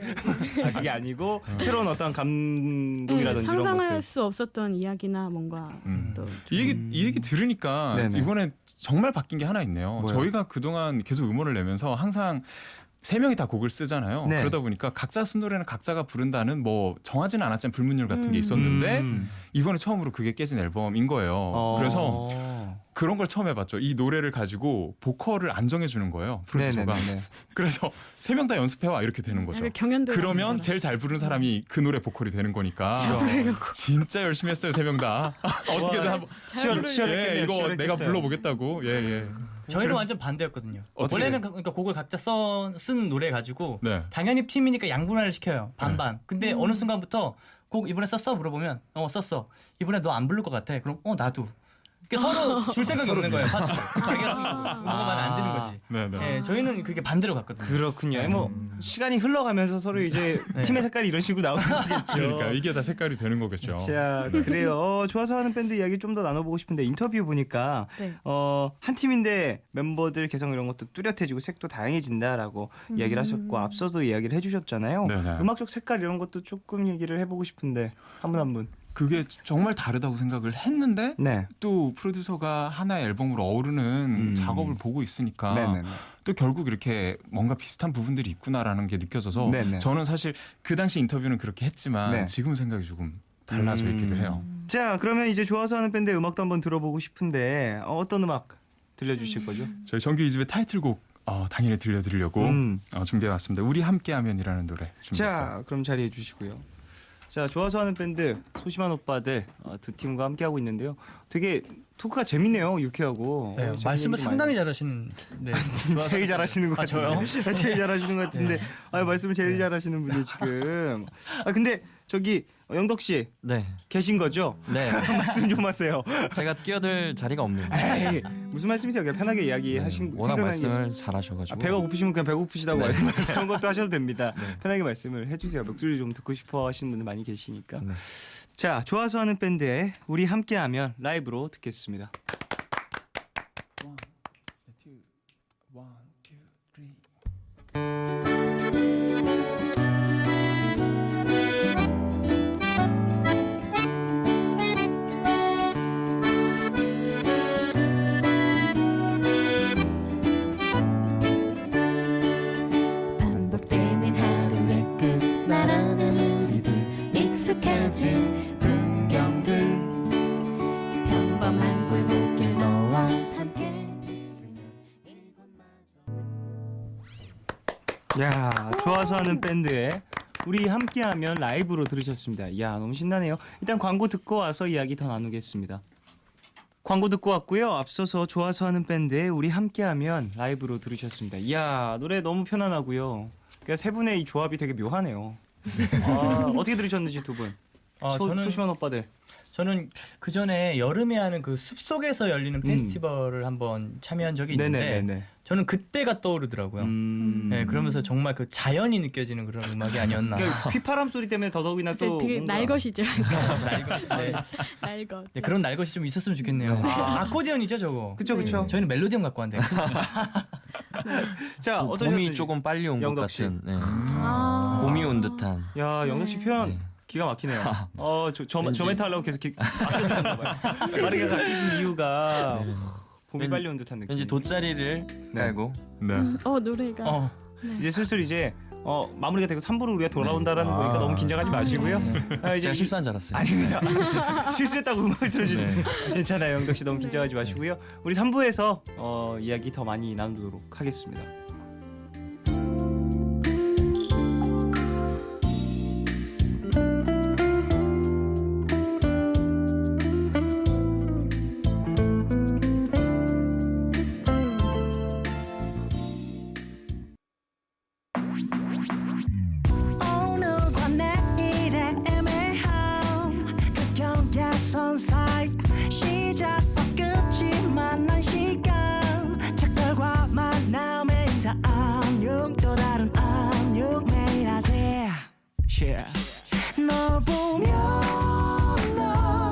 그게 아니고 새로운 어떤 감동이라든지 이런 상상할 것들. 수 없었던 이야기나 뭔가 또 이 얘기 들으니까 네네. 이번에 정말 바뀐 게 하나 있네요. 뭐요? 저희가 그동안 계속 음원을 내면서 항상 세 명이 다 곡을 쓰잖아요. 네. 그러다 보니까 각자 쓴 노래는 각자가 부른다는 뭐 정하지는 않았지만 불문율 같은 게 있었는데 이번에 처음으로 그게 깨진 앨범인 거예요. 그래서 그런 걸 처음 해봤죠. 이 노래를 가지고 보컬을 안 정해주는 거예요. 프로듀서가. 네네네. 그래서 세 명 다 연습해와 이렇게 되는 거죠. 약간 경연대 그러면 제일 잘 부른 사람이 그 노래 보컬이 되는 거니까. 잘 부르려고. 진짜 열심히 했어요, 세 명 다. 어떻게든 한번. 치열했겠네요. 이거 내가 치열했겠어요. 불러보겠다고. 예. 저희는 완전 반대였거든요. 어떻게? 원래는 그러니까 곡을 각자 쓴 노래 가지고 네. 당연히 팀이니까 양분할을 시켜요. 반반. 근데 어느 순간부터 곡 이번에 썼어 물어보면 썼어. 이번에 너 안 부를 것 같아. 그럼 나도. 그러니까 서로 줄 생각이 없는 거예요. 파트를. 자기가 쓰고 뭐가 안 되는 거지. 네네. 예, 저희는 그게 반대로 갔거든요. 그렇군요. 뭐 시간이 흘러가면서 서로 이제 네. 팀의 색깔이 이런 식으로 나오는 거겠죠. 그러니까 이게 다 색깔이 되는 거겠죠. 자, 그래요. 좋아서 하는 밴드 이야기 좀 더 나눠보고 싶은데 인터뷰 보니까 네. 한 팀인데 멤버들 개성 이런 것도 뚜렷해지고 색도 다양해진다라고 이야기를 하셨고 앞서도 이야기를 해주셨잖아요. 네네. 음악적 색깔 이런 것도 조금 얘기를 해보고 싶은데 한 분 한 분. 그게 정말 다르다고 생각을 했는데 네. 또 프로듀서가 하나의 앨범으로 어우르는 작업을 보고 있으니까 네네네. 또 결국 이렇게 뭔가 비슷한 부분들이 있구나라는 게 느껴져서 네네. 저는 사실 그 당시 인터뷰는 그렇게 했지만 네. 지금 생각이 조금 달라져 있기도 해요. 자, 그러면 이제 좋아서 하는 밴드의 음악도 한번 들어보고 싶은데 어떤 음악 들려주실 거죠? 저희 정규 2집의 타이틀곡 당연히 들려드리려고 준비해왔습니다. 우리 함께하면이라는 노래 준비했어요. 자, 그럼 자리해 주시고요. 자, 좋아서 하는 밴드 소심한 오빠들 두 팀과 함께하고 있는데요. 되게 토크가 재밌네요. 유쾌하고. 네, 재밌는 말씀을 얘기 상당히 잘하시는. 네. 많이- 제일 잘하시는 것 같은데. 저요? 제일 잘하시는 것 같은데. 말씀을 제일 잘하시는 분이 지금. 근데 저기 영덕 씨 네. 계신 거죠? 네. 말씀 좀 하세요. 제가 끼어들 자리가 없는. 에이, 무슨 말씀이세요? 그냥 편하게 이야기하신 워낙 생각나는 게 말씀을 잘하셔가지고. 배가 고프시면 그냥 배고프시다고 네. 말씀을 그런 것도 하셔도 됩니다. 편하게 말씀을 해주세요. 목소리 좀 듣고 싶어 하시는 분들 많이 계시니까. 네. 자, 좋아서 하는 밴드의 우리 함께하면 라이브로 듣겠습니다. 반복되는 하루의 끝 말하는 우리들 익숙해진 풍경들 평범한 골목길 너와 함께 있으면 이곳마저 야, 좋아서 하는 밴드의 우리 함께하면 라이브로 들으셨습니다. 야, 너무 신나네요. 일단 광고 듣고 와서 이야기 더 나누겠습니다. 광고 듣고 왔고요. 앞서서 좋아서 하는 밴드의 우리 함께하면 라이브로 들으셨습니다. 이야, 노래 너무 편안하고요. 그러니까 세 분의 이 조합이 되게 묘하네요. 어떻게 들으셨는지 두 분. 소심한 오빠들. 저는 그 전에 여름에 하는 그 숲속에서 열리는 페스티벌을 한번 참여한 적이 있는데 네네네. 저는 그때가 떠오르더라고요. 네, 그러면서 정말 그 자연이 느껴지는 그런 음악이 아니었나. 그러니까 휘파람 소리 때문에 더더욱이나 또 되게 뭔가- 날것이죠. 네. 날것. 네, 그런 날것이 좀 있었으면 좋겠네요. 아코디언이죠, 저거. 그쵸 그쵸. 저희는 멜로디언 갖고 왔는데. 자, 봄이 어떠셨는지. 조금 빨리 온 것 영덕 씨. 같은. 네. 아. 봄이 온 듯한. 야, 영덕 씨 표현 네. 기가 막히네요. 저 멘트 하려고 계속 아끼셨나 봐요. 빠르게 아끼신 이유가 봄이 왠- 빨리 온 듯한 느낌. 왠지 돗자리를 깔고 네. 노래가. 이제 슬슬 이제 마무리가 되고 3부로 우리가 돌아온다라는 거니까 너무 긴장하지 마시고요. 이제 제가 실수한 줄 알았어요. 아닙니다. 실수했다고 음악을 들어주세요. 괜찮아요. 영덕 씨 너무 긴장하지 마시고요. 우리 3부에서 이야기 더 많이 나누도록 하겠습니다. 오늘과 내일의 애매함 그 경계선 사이 시작과 끝이 만난 시간 작별과 만남의 인사 안녕 또 다른 안녕 매일 하지 널 보면 난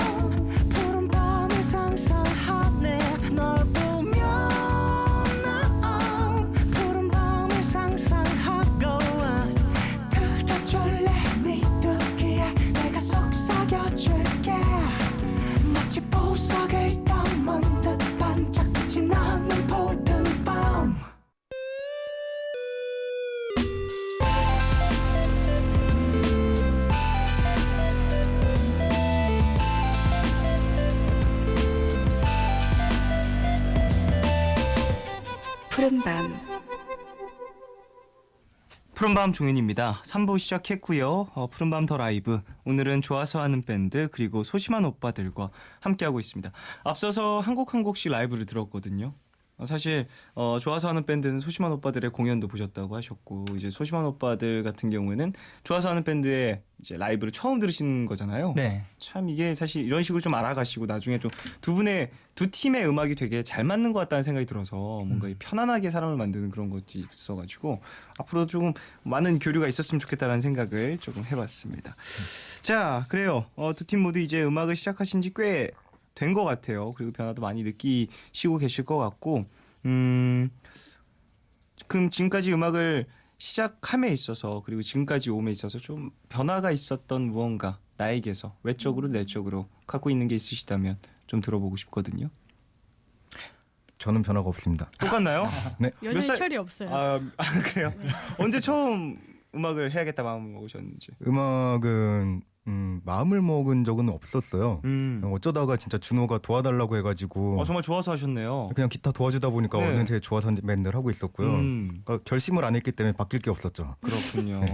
푸른 밤을 상상하네 널 보면 난 푸른 밤을 상상하고 들어줄래 네 두기에 내가 속삭여줄게 마치 보석을 담은 듯 반짝빛이 나는 푸른 밤 푸른밤 푸른밤 종현입니다. 3부 시작했고요. 푸른밤 더 라이브. 오늘은 좋아서 하는 밴드 그리고 소심한 오빠들과 함께하고 있습니다. 앞서서 한 곡 한 곡씩 라이브를 들었거든요. 사실 좋아서 하는 밴드는 소심한 오빠들의 공연도 보셨다고 하셨고 이제 소심한 오빠들 같은 경우에는 좋아서 하는 밴드의 이제 라이브를 처음 들으시는 거잖아요. 네. 참 이게 사실 이런 식으로 좀 알아가시고 나중에 좀 두 팀의 음악이 되게 잘 맞는 것 같다는 생각이 들어서 뭔가 편안하게 사람을 만드는 그런 것이 있어가지고 앞으로 조금 많은 교류가 있었으면 좋겠다라는 생각을 조금 해봤습니다. 자, 그래요. 두 팀 모두 이제 음악을 시작하신 지 꽤 된 것 같아요. 그리고 변화도 많이 느끼시고 계실 것 같고, 그럼 지금까지 음악을 시작함에 있어서 그리고 지금까지 옴에 있어서 좀 변화가 있었던 무언가 나에게서 외적으로 내적으로 갖고 있는 게 있으시다면 좀 들어보고 싶거든요. 저는 변화가 없습니다. 똑같나요? 네. 여전히 몇 살- 철이 없어요. 그래요? 언제 처음 음악을 해야겠다 마음을 먹으셨는지. 음악은 마음을 먹은 적은 없었어요. 어쩌다가 진짜 준호가 도와달라고 해가지고 정말 좋아서 하셨네요. 그냥 기타 도와주다 보니까 네. 어느새 좋아서 밴드를 하고 있었고요. 그러니까 결심을 안 했기 때문에 바뀔 게 없었죠. 그렇군요. 네.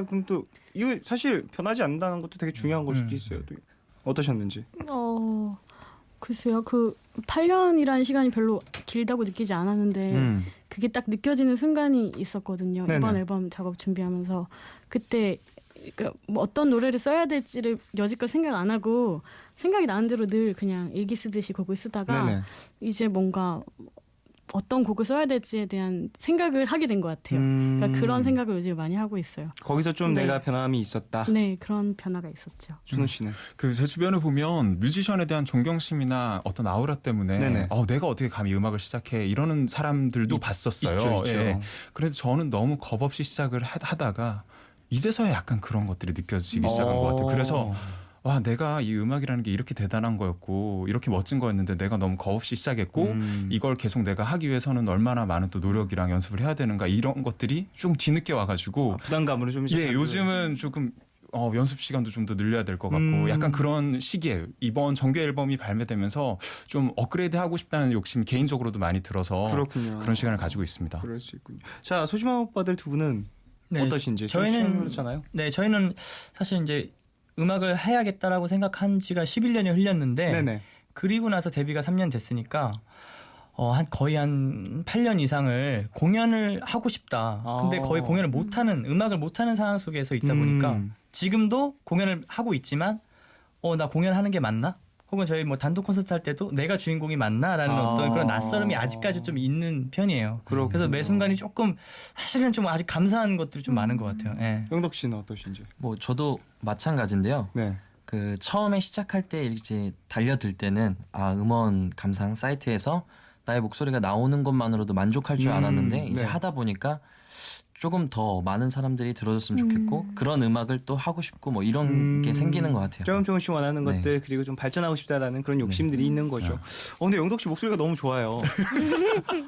그럼 또 이거 사실 변하지 않는다는 것도 되게 중요한 걸 수도 있어요. 또 어떠셨는지. 글쎄요. 그 8년이라는 시간이 별로 길다고 느끼지 않았는데 그게 딱 느껴지는 순간이 있었거든요. 네네. 이번 앨범 작업 준비하면서 그때 그러니까 뭐 어떤 노래를 써야 될지를 여지껏 생각 안 하고 생각이 나는 대로 늘 그냥 일기 쓰듯이 곡을 쓰다가 네네. 이제 뭔가 어떤 곡을 써야 될지에 대한 생각을 하게 된 것 같아요. 그러니까 그런 생각을 요즘 많이 하고 있어요. 거기서 좀 네. 내가 변함이 있었다. 네, 그런 변화가 있었죠. 준호 씨는. 그 제 주변에 보면 뮤지션에 대한 존경심이나 어떤 아우라 때문에 네네. 내가 어떻게 감히 음악을 시작해 이러는 사람들도 봤었어요. 있죠. 예. 그래서 저는 너무 겁 없이 시작을 하다가 이제서야 약간 그런 것들이 느껴지기 시작한 것 같아요. 그래서 와, 내가 이 음악이라는 게 이렇게 대단한 거였고 이렇게 멋진 거였는데 내가 너무 겁 없이 시작했고 이걸 계속 내가 하기 위해서는 얼마나 많은 또 노력이랑 연습을 해야 되는가 이런 것들이 좀 뒤늦게 와가지고 부담감으로 좀 예, 요즘은 조금 연습 시간도 좀 더 늘려야 될 것 같고 약간 그런 시기에 이번 정규 앨범이 발매되면서 좀 업그레이드 하고 싶다는 욕심이 개인적으로도 많이 들어서 그렇군요. 그런 시간을 가지고 있습니다. 그럴 수 있군요. 자, 소심한 오빠들 두 분은 네, 어떠신지? 저희는 그렇잖아요. 네, 저희는 사실 이제 음악을 해야겠다라고 생각한 지가 11년이 흘렸는데 네네. 그리고 나서 데뷔가 3년 됐으니까 거의 한 8년 이상을 공연을 하고 싶다. 근데 거의 공연을 못하는 음악을 못하는 상황 속에서 있다 보니까 지금도 공연을 하고 있지만 나 공연하는 게 맞나? 혹은 저희 뭐 단독 콘서트 할 때도 내가 주인공이 맞나라는 어떤 그런 낯설음이 아직까지 좀 있는 편이에요. 그렇군요. 그래서 매 순간이 조금 사실은 좀 아직 감사한 것들이 좀 많은 것 같아요. 예. 영덕 씨는 어떠신지? 뭐 저도 마찬가지인데요. 네. 그 처음에 시작할 때 이제 달려들 때는 음원 감상 사이트에서 나의 목소리가 나오는 것만으로도 만족할 줄 알았는데 이제 네. 하다 보니까 조금 더 많은 사람들이 들어줬으면 좋겠고 그런 음악을 또 하고 싶고 뭐 이런 게 생기는 것 같아요. 조금씩 원하는 네. 것들 그리고 좀 발전하고 싶다라는 그런 욕심들이 있는 거죠. 근데 영덕 씨 목소리가 너무 좋아요.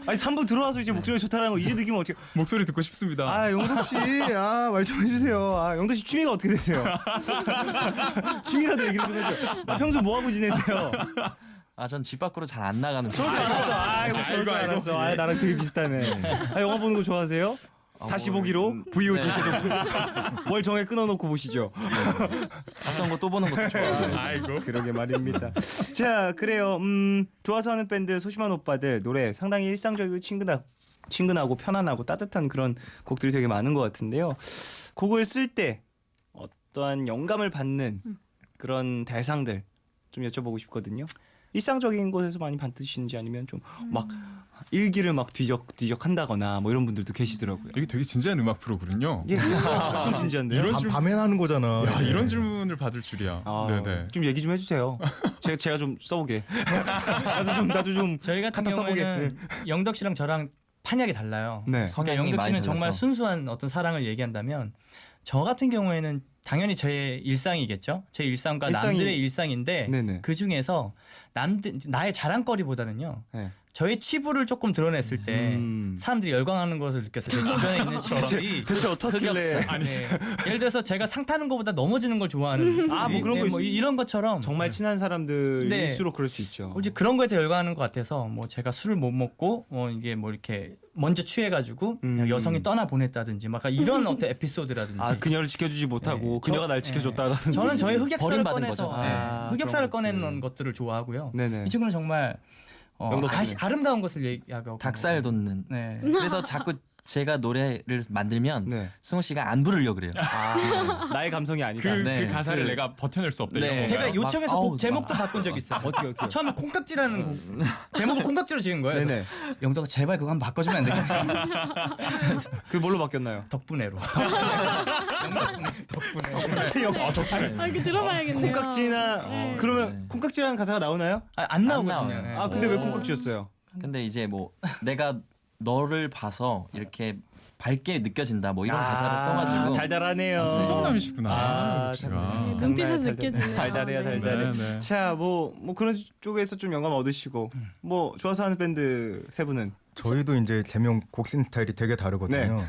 아니 3부 들어와서 이제 목소리가 좋다라는 거 이제 느끼면 어떻게? 목소리 듣고 싶습니다. 영덕 씨, 말 좀 해주세요. 영덕 씨 취미가 어떻게 되세요? 취미라도 얘기를 좀 해줘. 평소 뭐 하고 지내세요? 전 집 밖으로 잘 안 나가는 그럴 줄 알았어. 이거 그럴 줄 알았어. 나랑 되게 비슷하네. 영화 보는 거 좋아하세요? 다시 보기로 VOD 계속 월 정에 끊어놓고 보시죠. 봤던 거 또 보는 것도 좋아요. 아이고. 그러게 말입니다. 자, 그래요. 좋아서 하는 밴드 소심한 오빠들 노래 상당히 일상적이고 친근하고 편안하고 따뜻한 그런 곡들이 되게 많은 것 같은데요. 곡을 쓸 때 어떠한 영감을 받는 그런 대상들 좀 여쭤보고 싶거든요. 일상적인 곳에서 많이 받으시는지 아니면 좀 막 일기를 막 뒤적한다거나 뭐 이런 분들도 계시더라고요. 이게 되게 진지한 음악 프로거든요. 예, 좀 진지한데요. 이런 질문- 밤에 하는 거잖아. 야, 이런 질문을 받을 줄이야. 네네. 좀 얘기 좀 해주세요. 제가 좀 써보게. 나도 좀 저희 같은 갖다 써보게. 경우에는 영덕 씨랑 저랑 판약이 달라요. 네. 성향이 영덕 많이 씨는 달라서. 정말 순수한 어떤 사랑을 얘기한다면 저 같은 경우에는 당연히 제 일상이겠죠. 제 일상과 남들의 일상인데 네네. 그 중에서 나의 자랑거리보다는요. 네. 저의 치부를 조금 드러냈을 때 사람들이 열광하는 것을 느꼈어요. 제 주변에 있는 치부들이 대체 어떻길래 예를 들어서 제가 상 타는 것보다 넘어지는 걸 좋아하는 뭐 그런 거 뭐 이런 것처럼 정말 친한 사람들일수록 그럴 수 있죠. 이제 그런 거에 대해 열광하는 것 같아서 뭐 제가 술을 못 먹고 이게 뭐 이렇게 먼저 취해가지고 그냥 여성이 떠나 보냈다든지 막 이런 어떤 에피소드라든지 그녀를 지켜주지 못하고 네. 그녀가 날 지켜줬다라든지. 저는 저의 흑역사를 버림받은 꺼내서 거죠. 흑역사를 그런 꺼내는 것들을 좋아하고요. 네네. 이 친구는 정말 영덕 씨는? 아름다운 것을 얘기하고 닭살 돋는. 네. 그래서 자꾸 제가 노래를 만들면 네. 승호 씨가 안 부르려 그래요. 나의 감성이 아니다. 그 가사를 내가 버텨낼 수 없다 네. 이런 건가요? 제가 요청해서 막, 곡 아우, 제목도 바꾼 적 있어요. 어떻게 처음에 콩깍지라는 곡 제목을 콩깍지로 지은 거예요. 네네. 그래서 영덕아 제발 그거 한번 바꿔주면 안 되겠냐. 그 뭘로 바뀌었나요? 덕분에로. 아, 이거 들어봐야겠네요. 콩깍지나 네. 그러면 네. 콩깍지라는 가사가 나오나요? 안 나오거든요. 나와요. 네. 아 근데 왜 콩깍지였어요? 근데 이제 뭐 내가 너를 봐서 이렇게 밝게 느껴진다 뭐 이런 가사를 써가지고 달달하네요. 순정남이시구나. 아, 영덕 씨가. 참. 눈빛에서 달달해. 느껴지네요. 달달해요, 네. 달달해. 네, 네. 자, 뭐 그런 쪽에서 좀 영감 얻으시고 뭐 좋아서 하는 밴드 세 분은 저희도 이제 제명 곡 쓴 스타일이 되게 다르거든요.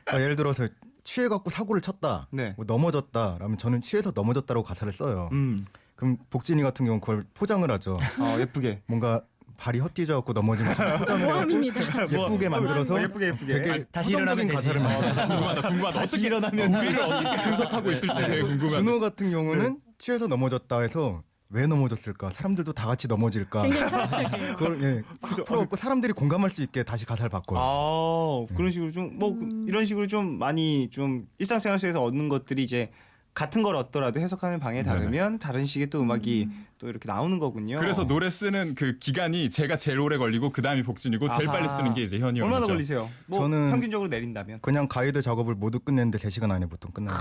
그러니까 예를 들어서 취해갖고 사고를 쳤다, 네. 뭐 넘어졌다, 라면 저는 취해서 넘어졌다라고 가사를 써요. 음. 그럼 복진이 같은 경우는 그걸 포장을 하죠. 예쁘게. 뭔가 발이 헛디져갖고 넘어진 것처럼 포장을 해갖고 모함입니다. 예쁘게 만들어서 예쁘게. 되게 다시 서정적인 일어나면 가사를 되지. 만들어요. 궁금하다. 다시 일어나면 우리를 어떻게 분석하고 있을지 되게 궁금하다. 준호 같은 경우는 취해서 넘어졌다 해서 왜 넘어졌을까? 사람들도 다 같이 넘어질까? 굉장히 철학적이에요. 그걸 풀어갖고 사람들이 공감할 수 있게 다시 가사를 바꿔요. 그런 식으로 좀 뭐 이런 식으로 좀 많이 좀 일상생활 속에서 얻는 것들이 이제 같은 걸 얻더라도 해석하는 방향이 다르면 다른 식의 또 음악이 또 이렇게 나오는 거군요. 그래서 노래 쓰는 그 기간이 제가 제일 오래 걸리고 그 다음이 복진이고 제일 아하. 빨리 쓰는 게 이제 현이 형이죠. 얼마나 걸리세요? 뭐 저는 평균적으로 내린다면 그냥 가이드 작업을 모두 끝냈는데 3시간 안에 보통 끝나요.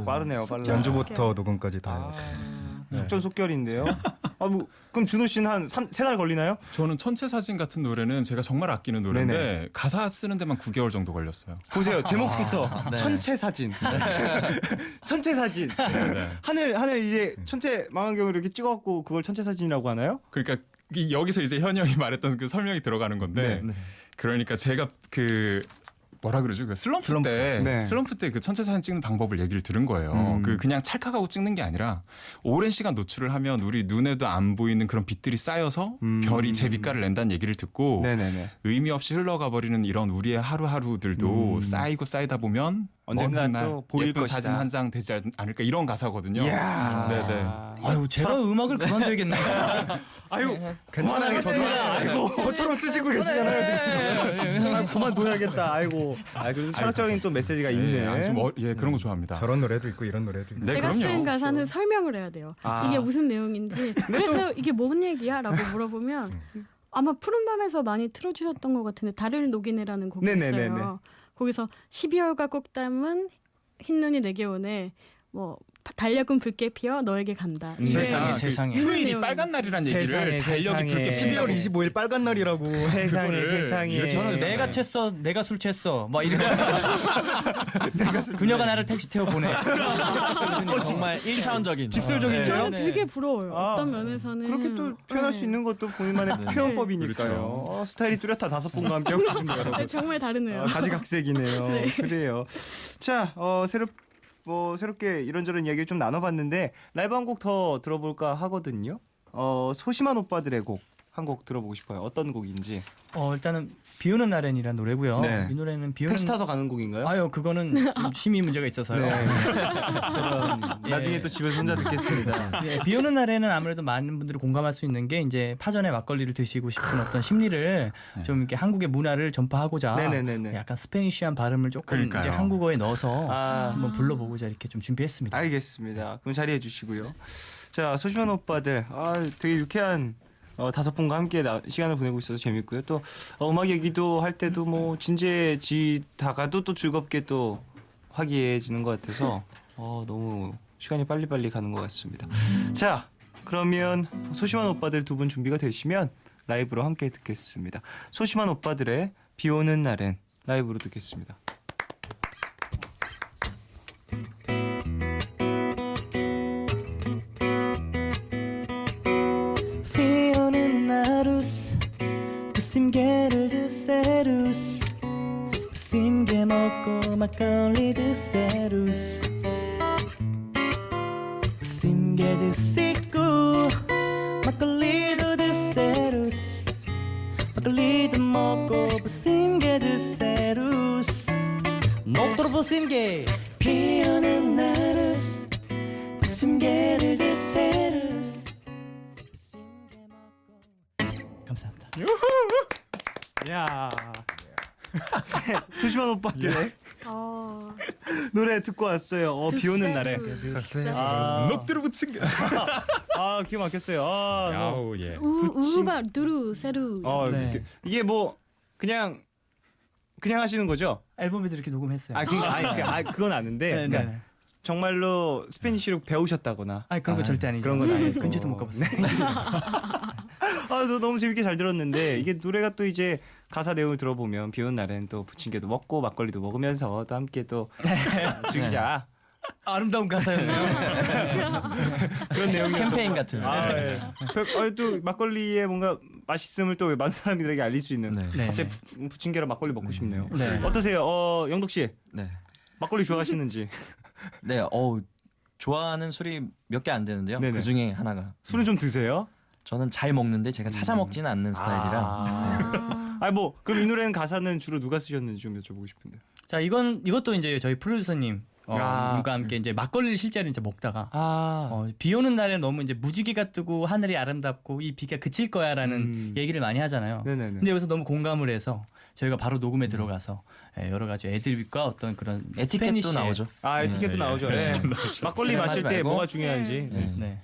빠르네요, 빨라. 연주부터 녹음까지 다 해요. 속전속결인데요. 그럼 준호 씨는 한 3달 걸리나요? 저는 천체 사진 같은 노래는 제가 정말 아끼는 노래인데 가사 쓰는 데만 9개월 정도 걸렸어요. 보세요, 제목부터 네. 천체 사진. 천체 사진. 네. 하늘 이제 천체 망원경으로 이렇게 찍어갖고 그걸 천체 사진이라고 하나요? 그러니까 여기서 이제 현이 형이 말했던 그 설명이 들어가는 건데 그러니까 제가 그 뭐라 그러죠? 그 슬럼프 때 그 천체 사진 찍는 방법을 얘기를 들은 거예요. 그냥 찰칵하고 찍는 게 아니라 오랜 시간 노출을 하면 우리 눈에도 안 보이는 그런 빛들이 쌓여서 별이 제 빛깔을 낸다는 얘기를 듣고 네네네. 의미 없이 흘러가 버리는 이런 우리의 하루하루들도 쌓이고 쌓이다 보면 언젠가 어느 날 또 보일 예쁜 것이다. 사진 한 장 되지 않을까 이런 가사거든요. 이야. 네네. 아유 제가 음악을 그만둬야겠네요. 아유, 괜찮아겠습니다. 아이고. 저처럼 쓰시고 계시잖아요. 지금. 그만둬야겠다. 아이고. 좀 철학적인 또 메시지가 있네. 그런 거 좋아합니다. 저런 노래도 있고 이런 노래도 있고. 네, 제가 그럼요. 쓴 가사는 설명을 해야 돼요. 이게 무슨 내용인지. 그래서 이게 뭔 얘기야? 라고 물어보면 아마 푸른밤에서 많이 틀어주셨던 것 같은데 달을 녹이네라는 곡이 네네네네. 있어요. 거기서 12월과 꼭 닮은 흰눈이 내게 오네. 뭐 달력은 붉게 피어 너에게 간다. 세상에. 휴일이 내용이 빨간 날이란 얘기를 세상에, 달력이 세상에. 그렇게 12월 25일 빨간 날이라고. 세상에. 저는 내가 챘어, 내가 술 챘어, 막 이런. 그녀가 나를 택시 태워 보내. 정말 1차원적인 직설적인데요? 저는 네. 되게 부러워요. 아, 어떤 면에서는 그렇게 또 표현할 수 있는 것도 본인만의 표현법이니까요. 스타일이 뚜렷한 5분과 함께 하고 있습니다, 여러분. 네, 정말 다르네요. 가지각색이네요. 그래요. 자, 새롭게 이런저런 이야기를 좀 나눠봤는데 라이브 한 곡 더 들어볼까 하거든요. 소심한 오빠들의 곡 한 곡 들어보고 싶어요. 어떤 곡인지. 일단은 비 오는 날엔이라는 노래고요. 네. 이 노래는 비 오는 택시 타서 가는 곡인가요? 아유 그거는 좀 심의 문제가 있어서요. 네. 저는 나중에 또 집에서 혼자 듣겠습니다. 예, 비 오는 날에는 아무래도 많은 분들이 공감할 수 있는 게 이제 파전에 막걸리를 드시고 싶은 어떤 심리를 좀 이렇게 한국의 문화를 전파하고자 네네네네. 약간 스페니쉬한 발음을 조금 그러니까요. 이제 한국어에 넣어서 아. 한번 불러보고자 이렇게 좀 준비했습니다. 알겠습니다. 그럼 자리해 주시고요. 자, 소심한 오빠들. 되게 유쾌한 5분과 함께 시간을 보내고 있어서 재밌고요. 또 음악 얘기도 할 때도 뭐 진지해지다가도 또 즐겁게 또 화기애애지는 것 같아서 너무 시간이 빨리빨리 가는 것 같습니다. 자, 그러면 소심한 오빠들 두 분 준비가 되시면 라이브로 함께 듣겠습니다. 소심한 오빠들의 비 오는 날엔 라이브로 듣겠습니다. 비 오는 나루스 부심개를 드세루스 부심개 먹고 막걸리 드세루스 부심개 드시고 막걸리도 드세루스 막걸리도 먹고 부심개 드세루스 먹도록 부심개 비 오는 나루스 부심개를 드세루스 감사합니다. 야. 소심한 오빠들 어, 노래 듣고 왔어요. 비 오는 날에. 아, 넋들을 붙인 게. 아, 기가 막혔어요. 아, 야우 예. 우바 두루 세루. 네. 이게 뭐 그냥 하시는 거죠? 앨범에도 이렇게 녹음했어요. 그건 아는데 네, 그러니까 네. 정말로 스페니쉬로 배우셨다거나. 아니 그런 거 절대 아니죠. 그런 건 아니고. 근처도 못 가봤어요. 아, 너무 재밌게 잘 들었는데 이게 노래가 또 이제 가사 내용을 들어보면 비 오는 날엔 또 부침개도 먹고 막걸리도 먹으면서 또 함께 또 즐기자. 아름다운 가사였네요. 그런 내용이 캠페인 같은. 예. 또 막걸리의 뭔가 맛있음을 또 많은 사람들에게 알릴 수 있는. 네. 네. 갑자기 부침개랑 막걸리 먹고 싶네요. 네. 어떠세요? 영덕 씨 네. 막걸리 좋아하시는지. 네. 좋아하는 술이 몇 개 안 되는데요. 네네. 그 중에 하나가. 술은 좀 드세요? 저는 잘 먹는데 제가 찾아 먹지는 않는 스타일이라. 뭐 그럼 이 노래는 가사는 주로 누가 쓰셨는지 좀 여쭤보고 싶은데. 자 이것도 이제 저희 프로듀서님 아. 분과 함께 이제 막걸리를 실제로 이제 먹다가 아. 비 오는 날에 너무 이제 무지개가 뜨고 하늘이 아름답고 이 비가 그칠 거야라는 얘기를 많이 하잖아요. 네네네. 근데 여기서 너무 공감을 해서 저희가 바로 녹음에 들어가서 여러 가지 애드립과 어떤 그런 에티켓도 스페니쉬의- 나오죠. 에티켓도 나오죠. 네. 막걸리 마실 때 말고. 뭐가 중요한지. 네. 네.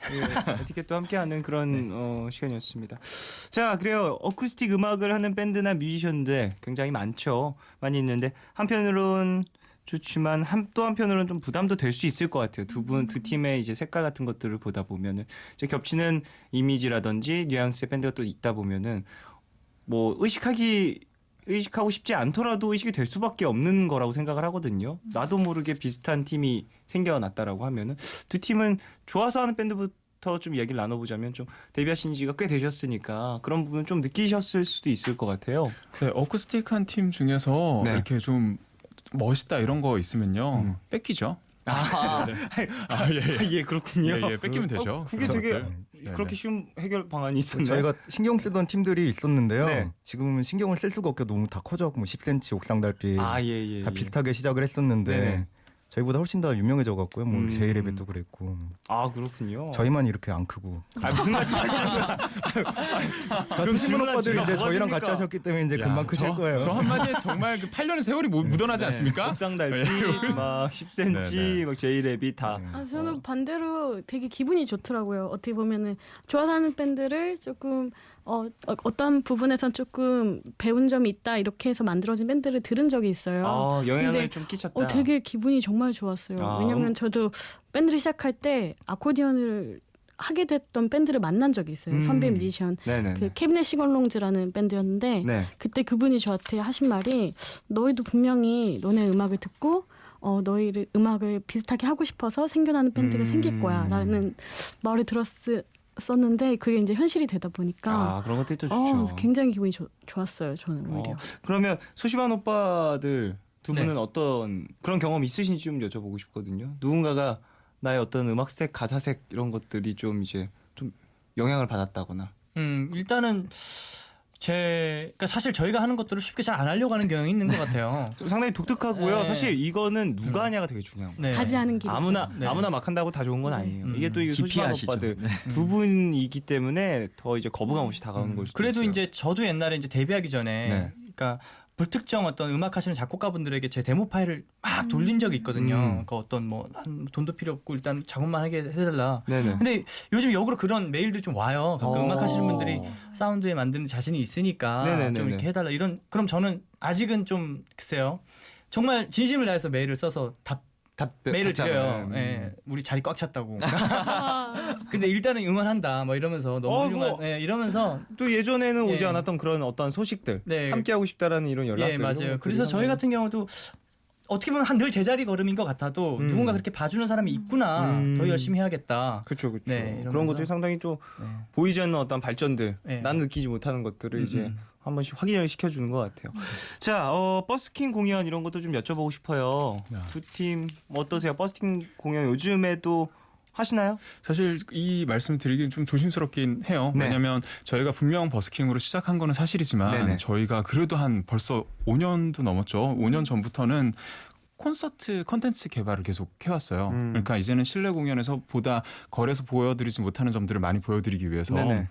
에티켓도 함께하는 그런 시간이었습니다. 자, 그래요. 어쿠스틱 음악을 하는 밴드나 뮤지션들 굉장히 많죠. 많이 있는데 한편으로는 좋지만 또 한편으로는 좀 부담도 될 수 있을 것 같아요. 두 팀의 이제 색깔 같은 것들을 보다 보면은 이제 겹치는 이미지라든지 뉘앙스의 밴드가 또 있다 보면은 뭐 의식하고 싶지 않더라도 의식이 될 수밖에 없는 거라고 생각을 하거든요. 나도 모르게 비슷한 팀이 생겨났다라고 하면은 두 팀은 좋아서 하는 밴드부터 좀 얘기를 나눠보자면 좀 데뷔하신 지가 꽤 되셨으니까 그런 부분 좀 느끼셨을 수도 있을 것 같아요. 네, 어쿠스틱한 팀 중에서 네. 이렇게 좀 멋있다 이런 거 있으면요 뺏기죠. 예. 예, 그렇군요. 예, 뺏기면 되죠. 그게 그런 되게 것들. 네, 그렇게 네. 쉬운 해결 방안이 있었나요? 저희가 신경 쓰던 팀들이 있었는데요. 네. 지금은 신경을 쓸 수가 없게 너무 다 커져갖고 뭐 10cm 옥상달빛 예. 다 비슷하게 시작을 했었는데 네네. 저희보다 훨씬 더 유명해져갖고요. 뭐 음. 제이레벳도 그랬고 아, 그렇군요. 저희만 이렇게 안 크고. 무슨 말씀하시는 거야? 자, 소심한 오빠들이 질문 이제 저희랑 뭐가 같이 하셨기 때문에 이제 야, 금방 크실 거예요. 저 한마디에 정말 그 8년의 세월이 묻어나지 않습니까? 옥상 달빛 막 10cm 네네. 막 제이랩이 다. 저는 반대로 되게 기분이 좋더라고요. 어떻게 보면은 좋아서 하는 밴드를 조금 어떤 부분에선 조금 배운 점이 있다 이렇게 해서 만들어진 밴드를 들은 적이 있어요. 영향을 근데 좀 끼쳤다. 되게 기분이 정말 좋았어요. 아, 왜냐면 저도 밴드를 시작할 때 아코디언을 하게 됐던 밴드를 만난 적이 있어요. 선배 뮤지션. 네네. 그 캐비넷 싱얼롱즈라는 밴드였는데 네. 그때 그분이 저한테 하신 말이 너희도 분명히 너네 음악을 듣고 너희를 음악을 비슷하게 하고 싶어서 생겨나는 밴드가 생길 거야라는 말을 들었었는데 그게 이제 현실이 되다 보니까 그런 것들이 또 좋죠. 굉장히 기분이 좋았어요. 저는 오히려. 그러면 소심한 오빠들 두 분은 네. 어떤 그런 경험 있으신지 좀 여쭤보고 싶거든요. 누군가가 나의 어떤 음악색, 가사색 이런 것들이 좀 이제 좀 영향을 받았다거나. 일단은 그러니까 사실 저희가 하는 것들을 쉽게 잘 안 하려고 하는 경향이 있는 것 같아요. 좀 상당히 독특하고요. 네. 사실 이거는 누가 하냐가 되게 중요한 거예요. 네. 가지 않은 길이 아무나 네. 막 한다고 다 좋은 건 아니에요. 이게 또 이 깊이 소심한 하시죠. 오빠들 두 분이기 때문에 더 이제 거부감 없이 다가오는 걸 수도 그래도 있어요. 이제 저도 옛날에 이제 데뷔하기 전에 네. 그러니까 불특정 어떤 음악 하시는 작곡가분들에게 제 데모 파일을 막 돌린 적이 있거든요. 그 어떤 뭐 돈도 필요 없고 일단 작업만 하게 해달라. 네네. 근데 요즘 역으로 그런 메일들 좀 와요. 가끔 음악 하시는 분들이 어. 사운드에 만드는 자신이 있으니까 네네네네. 좀 이렇게 해달라. 그럼 저는 아직은 좀 글쎄요. 정말 진심을 다해서 메일을 써서 메일을 드려요. 예, 우리 자리 꽉 찼다고. 근데 일단은 응원한다. 뭐 이러면서 너무 훌륭한. 예, 이러면서 또 예전에는 오지 예. 않았던 그런 어떤 소식들, 네. 함께하고 싶다라는 이런 연락들. 예, 맞아요. 그래서 저희 같은 경우도 어떻게 보면 늘 제자리 걸음인 것 같아도 누군가 그렇게 봐주는 사람이 있구나. 더 열심히 해야겠다. 그렇죠. 네, 그런 이러면서. 것들이 상당히 좀 네. 보이지 않는 어떤 발전들, 네. 난 느끼지 못하는 것들을 이제 한 번씩 확인을 시켜주는 것 같아요. 자, 버스킹 공연 이런 것도 좀 여쭤보고 싶어요. 두 팀 어떠세요? 버스킹 공연 요즘에도 하시나요? 사실 이 말씀을 드리긴 좀 조심스럽긴 해요. 네. 왜냐하면 저희가 분명 버스킹으로 시작한 거는 사실이지만 네네. 저희가 그래도 한 벌써 5년도 넘었죠. 5년 전부터는 콘서트 컨텐츠 개발을 계속 해왔어요. 그러니까 이제는 실내 공연에서 보다 거리에서 보여드리지 못하는 점들을 많이 보여드리기 위해서 네네.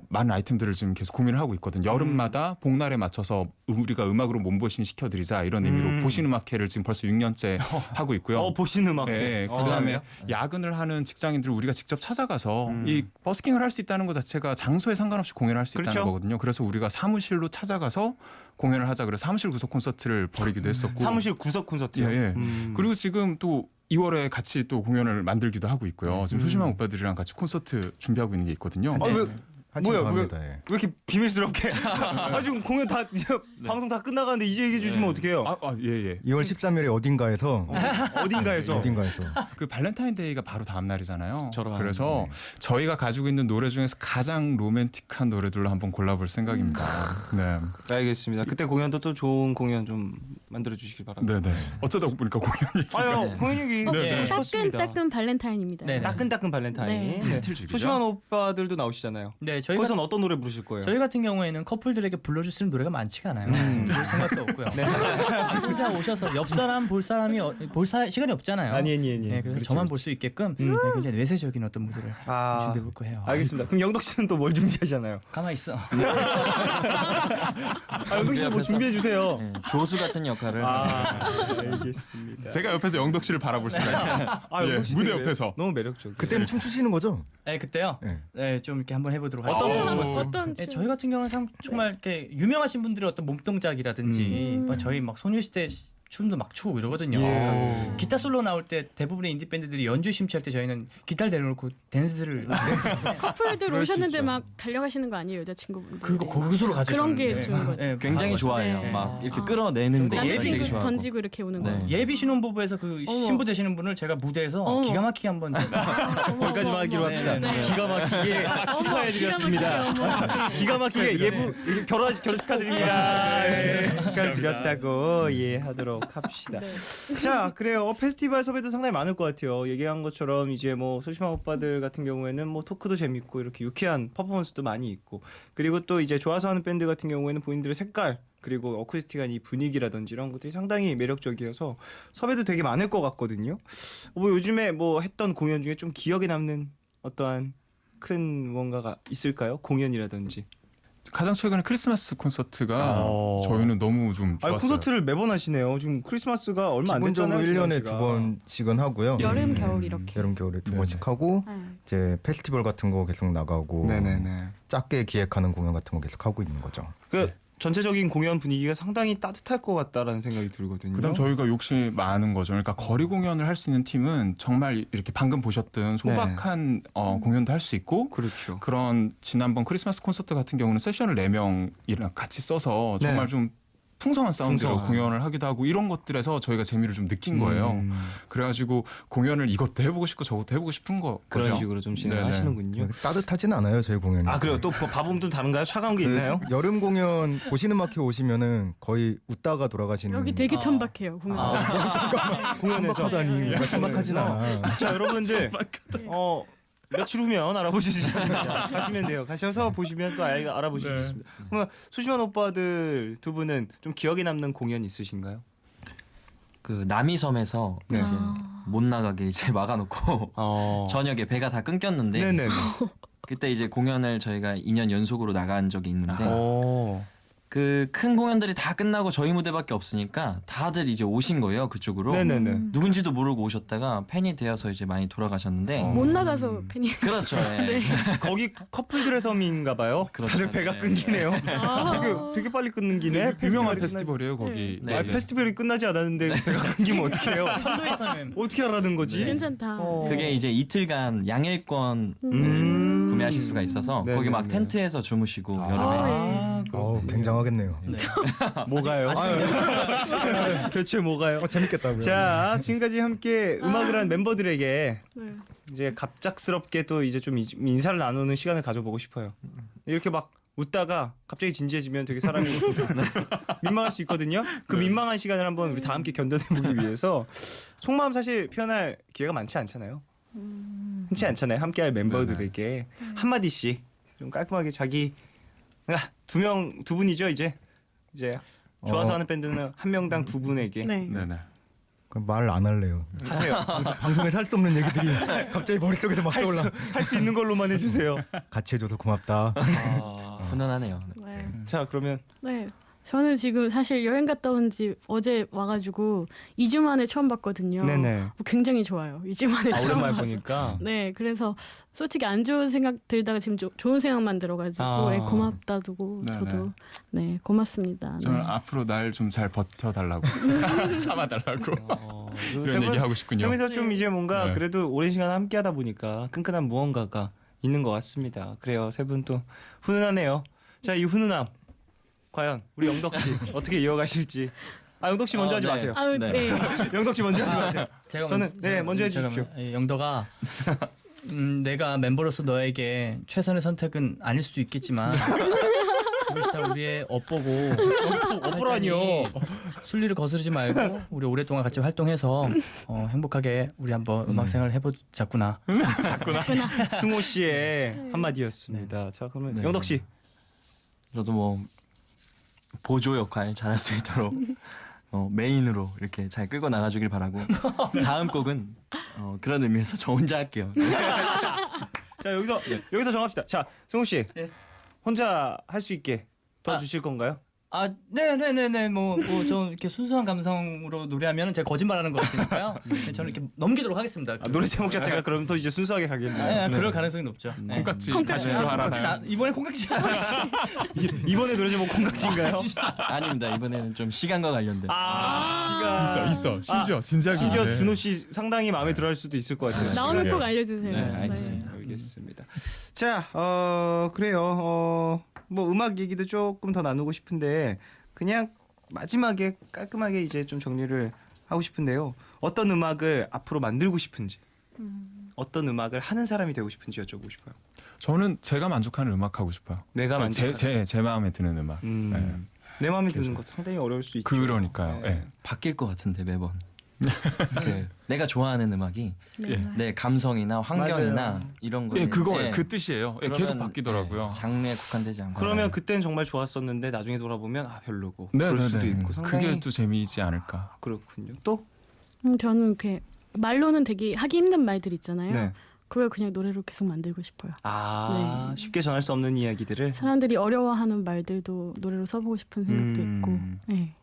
많은 아이템들을 지금 계속 고민을 하고 있거든요. 여름마다 복날에 맞춰서 우리가 음악으로 몸보신 시켜드리자 이런 의미로 보신 음악회를 지금 벌써 6년째 하고 있고요. 보시는 음악회. 네, 그다음에 야근을 하는 직장인들 우리가 직접 찾아가서 이 버스킹을 할 수 있다는 것 자체가 장소에 상관없이 공연을 할 수 그렇죠. 있다는 거거든요. 그래서 우리가 사무실로 찾아가서 공연을 하자 그래서 사무실 구석 콘서트를 벌이기도 했었고 사무실 구석 콘서트요. 예, 예. 그리고 지금 또 2월에 같이 또 공연을 만들기도 하고 있고요. 지금 소심한 오빠들이랑 같이 콘서트 준비하고 있는 게 있거든요. 아, 왜, 한참 뭐야, 더 합니다. 예. 왜 이렇게 비밀스럽게? 지금 공연 다 이제 방송 다 끝나가는데 이제 얘기해 주시면 어떡해요? 예, 예. 2월 13일에 어딘가에서 어딘가에서. 그 발렌타인데이가 바로 다음 날이잖아요. 저런. 그래서 저희가 가지고 있는 노래 중에서 가장 로맨틱한 노래들로 한번 골라볼 생각입니다. 네. 알겠습니다. 그때 공연도 또 좋은 공연 좀 만들어 주시길 바랍니다. 네, 네. 어쩌다 보니까 공연이 아유, 공연 얘기 듣고 싶었습니다. 따끈따끈 발렌타인입니다. 네. 따끈따끈 발렌타인. 네. 네. 틀 죽이죠. 소심한 오빠들도 나오시잖아요. 네, 저희가 거기서는 어떤 노래 부르실 거예요? 저희 같은 경우에는 커플들에게 불러줄 수 있는 노래가 많지가 않아요. 볼 생각도 없고요. 혼자 오셔서 옆 사람 볼 사람이 시간이 없잖아요. 아니. 네, 그래서 그렇죠, 저만 그렇죠. 볼 수 있게끔 굉장히 내세적인 어떤 무대를 준비해 볼 거예요. 알겠습니다. 그럼 영덕 씨는 또 뭘 준비하잖아요? 가만 있어. 영덕 씨는 뭐 준비해 주세요. 네, 조수 같은 역할을 알겠습니다. 제가 옆에서 영덕 씨를 바라볼 생각이에요. 영덕 씨 무대 되게 옆에서. 너무 매력적. 그때는 춤추시는 거죠? 네, 그때요. 네. 네, 좀 이렇게 한번 해보도록 하겠습니다. 어떤 네, 저희 같은 경우는 정말 이렇게 유명하신 분들의 어떤 몸동작이라든지 저희 막 소녀시대 춤도 막 추고 이러거든요. 그러니까 기타 솔로 나올 때 대부분의 인디 밴드들이 연주 심취할 때 저희는 기타를 내려놓고 댄스를 커플들 오셨는데 막 달려가시는 거 아니에요, 여자친구분들? 그거 거기서로 가죠. 그런 게 저는. 좋은 거죠. 네, 굉장히 네. 좋아해요. 네. 막 이렇게 끌어내는 거 되게 남자친구 좋아하고. 던지고 이렇게 오는 거. 네. 예비 신혼부부에서 그 어머. 신부 되시는 분을 제가 무대에서 어머. 기가 막히게 한번 거기까지만 하기로 합시다. 네. 기가 막히게 축하해드렸습니다. 기가 막히게 예부 결혼 축하드립니다. 축하드렸다고 하도록 합시다. 자, 그래요. 페스티벌 섭외도 상당히 많을 것 같아요. 얘기한 것처럼 이제 뭐 소심한 오빠들 같은 경우에는 뭐 토크도 재밌고 이렇게 유쾌한 퍼포먼스도 많이 있고, 그리고 또 이제 좋아서 하는 밴드 같은 경우에는 본인들의 색깔 그리고 어쿠스틱한 이 분위기라든지 이런 것들이 상당히 매력적이어서 섭외도 되게 많을 것 같거든요. 뭐 요즘에 뭐 했던 공연 중에 좀 기억에 남는 어떠한 큰 뭔가가 있을까요? 공연이라든지. 가장 최근에 크리스마스 콘서트가 저희는 너무 좀 좋았어요. 콘서트를 매번 하시네요. 지금 크리스마스가 얼마 안 기본적으로 됐잖아요. 1년에 시간치가. 2번씩은 하고요. 여름, 겨울 이렇게. 여름, 겨울에 두 네네. 번씩 하고 네. 이제 페스티벌 같은 거 계속 나가고 네네네. 작게 기획하는 공연 같은 거 계속 하고 있는 거죠. 그 전체적인 공연 분위기가 상당히 따뜻할 것 같다라는 생각이 들거든요. 그다음 저희가 욕심이 많은 거죠. 그러니까 거리 공연을 할 수 있는 팀은 정말 이렇게 방금 보셨던 소박한 공연도 할 수 있고, 그렇죠. 그런 지난번 크리스마스 콘서트 같은 경우는 세션을 4명이랑 같이 써서 정말 네. 좀 풍성한 사운드로 풍성한. 공연을 하기도 하고 이런 것들에서 저희가 재미를 좀 느낀 거예요. 그래가지고 공연을 이것도 해보고 싶고 저것도 해보고 싶은 거죠. 그런 식으로 좀 진행하시는군요. 따뜻하진 않아요, 저희 공연이. 아, 그래요? 또 밥은 좀 다른가요? 차가운 게 있나요? 여름 공연 보시는 마켓 오시면은 거의 웃다가 돌아가시는. 여기 되게 천박해요, 공연. 공연에서. 천박하다니 뭔가 천박하진 않아. 자, 여러분들 며칠 후면 알아보실 수 있습니다. 가시면 돼요. 가셔서 보시면 또 알아보실 수 있습니다. 그러면 소심한 오빠들 두 분은 좀 기억에 남는 공연 있으신가요? 그 남이섬에서 네. 이제 못 나가게 이제 막아놓고 저녁에 배가 다 끊겼는데 네네. 그때 이제 공연을 저희가 2년 연속으로 나간 적이 있는데 오. 그 큰 공연들이 다 끝나고 저희 무대밖에 없으니까 다들 이제 오신 거예요, 그쪽으로. 네네네. 누군지도 모르고 오셨다가 팬이 되어서 이제 많이 돌아가셨는데 못 나가서 팬이. 그렇죠. 예. 거기 커플들의 섬인가 봐요. 그렇죠. 다들 배가 네. 끊기네요. 되게 빨리 끊기네. 유명한 페스티벌이 페스티벌이에요, 거기. 네. 아니, 페스티벌이 끝나지 않았는데 배가 끊기면 어떡해요? 편도에서는 어떻게 하라는 거지? 괜찮다. 그게 이제 이틀간 양일권을 구매하실 수가 있어서 네네네. 거기 막 텐트에서 주무시고 여름에 굉장하겠네요. 뭐가요? 대체 뭐가요? 재밌겠다고요. 자, 지금까지 함께 음악을 한 멤버들에게 네. 이제 갑작스럽게 또 이제 좀 인사를 나누는 시간을 가져보고 싶어요. 이렇게 막 웃다가 갑자기 진지해지면 되게 사람이 민망할 수 있거든요. 그 민망한 시간을 한번 우리 다 함께 견뎌내보기 위해서 속마음 사실 표현할 기회가 많지 않잖아요. 흔치 않잖아요. 함께할 멤버들에게 한마디씩 좀 깔끔하게 자기 두 분이죠 이제 좋아서 하는 밴드는 한 명당 두 분에게 네. 네네. 그럼 말 안 할래요. 하세요. 방송에서 할 수 없는 얘기들이 갑자기 머릿속에서 막 떠올라. 할 수 있는 걸로만 해주세요. 같이 해줘서 고맙다. 훈훈하네요. 네. 자 그러면 네. 저는 지금 사실 여행 갔다 온 지 어제 와가지고 2주 만에 처음 봤거든요. 네네. 굉장히 좋아요. 2주 만에 처음 오랜만에 봐서. 보니까 네, 그래서 솔직히 안 좋은 생각 들다가 지금 좋은 생각만 들어가지고 아. 네, 고맙다고 네네. 저도 네 고맙습니다. 네. 저는 앞으로 날 좀 잘 버텨달라고 참아달라고 이런 세분- 얘기 하고 싶군요. 세분이서 좀 네. 이제 뭔가 네. 그래도 오랜 시간 함께하다 보니까 끈끈한 무언가가 있는 것 같습니다. 그래요, 세 분 또 훈훈하네요. 자, 이 훈훈함 과연 우리 영덕 씨 어떻게 이어가실지. 아, 영덕 씨 먼저 하지 네. 마세요. 아유, 네. 영덕 씨 먼저 하지 마세요. 제가 저는 네 먼저 제가 해주십시오. 영덕아, 내가 멤버로서 너에게 최선의 선택은 아닐 수도 있겠지만 그것이 다 우리의 업보고 업보라니요. 순리를 거스르지 말고 우리 오랫동안 같이 활동해서 행복하게 우리 한번 음악 생활을 해보자꾸나. 승호 씨의 한마디였습니다. 자, 그러면 네. 영덕 씨. 저도 뭐 보조 역할 잘할 수 있도록 메인으로 이렇게 잘 끌고 나가주길 바라고 다음 곡은 그런 의미에서 저 혼자 할게요. 자, 여기서 정합시다. 자, 승호 씨 혼자 할 수 있게 도와주실 건가요? 아, 네네네네. 저 이렇게 순수한 감성으로 노래하면 제가 거짓말하는 것 같으니까요. 네, 저는 이렇게 넘기도록 하겠습니다. 노래 제목 자체가 그럼 더 이제 순수하게 가겠네요. 그럴 가능성이 높죠. 네. 콩깍지 콩깍지. 다시 하나. 자, 이번에 콩깍지. 이번에 노래 제목 콩깍지인가요? 아닙니다. 이번에는 좀 시간과 관련된. 시간 있어. 심지어 진지하게. 심지어 네. 준호 씨 상당히 마음에 들어할 수도 있을 것 같아요. 나오면 꼭 알려주세요. 네, 알겠습니다. 알겠습니다. 자, 그래요. 뭐 음악 얘기도 조금 더 나누고 싶은데 그냥 마지막에 깔끔하게 이제 좀 정리를 하고 싶은데요. 어떤 음악을 앞으로 만들고 싶은지, 어떤 음악을 하는 사람이 되고 싶은지 여쭤보고 싶어요. 저는 제가 만족하는 음악 하고 싶어요. 내가 만족하는 제 마음에 드는 음악. 네. 내 마음에 드는 거 상당히 어려울 수 있죠. 그러니까요. 네. 네. 바뀔 것 같은데 매번. 내가 좋아하는 음악이 네. 내 감성이나 환경이나 맞아요. 이런 거에 예, 그거 네. 그 뜻이에요. 예, 계속 그러면, 바뀌더라고요. 네, 장르에 국한되지 않고. 그러면 그땐 정말 좋았었는데 나중에 돌아보면 별로고 네, 그럴 네, 수도 네. 있고 상당히 그게 또 재미있지 않을까. 그렇군요. 또 저는 이렇게 말로는 되게 하기 힘든 말들 있잖아요. 네. 그걸 그냥 노래로 계속 만들고 싶어요. 쉽게 전할 수 없는 이야기들을 사람들이 어려워하는 말들도 노래로 써보고 싶은 생각도 있고. 네.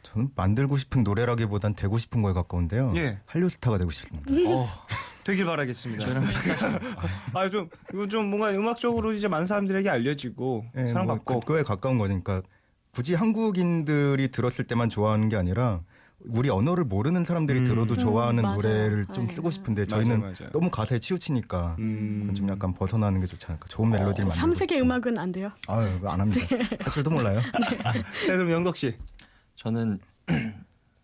저는 만들고 싶은 노래라기보단 되고 싶은 거에 가까운데요. 예. 한류 스타가 되고 싶습니다. 되길 바라겠습니다. 저랑 비슷하시네요. 이거 좀 뭔가 음악적으로 이제 많은 사람들에게 알려지고 예, 사랑받고 뭐 그거에 가까운 거니까 굳이 한국인들이 들었을 때만 좋아하는 게 아니라 우리 언어를 모르는 사람들이 들어도 좋아하는 맞아요. 노래를 좀 네. 쓰고 싶은데 저희는 맞아요. 너무 가사에 치우치니까 그건 좀 약간 벗어나는 게 좋지 않을까. 좋은 멜로디를 만들고 3세계 음악은 안 돼요? 아유, 그거 안 합니다. 할 줄도 몰라요. 자, 그럼 영덕 씨. 저는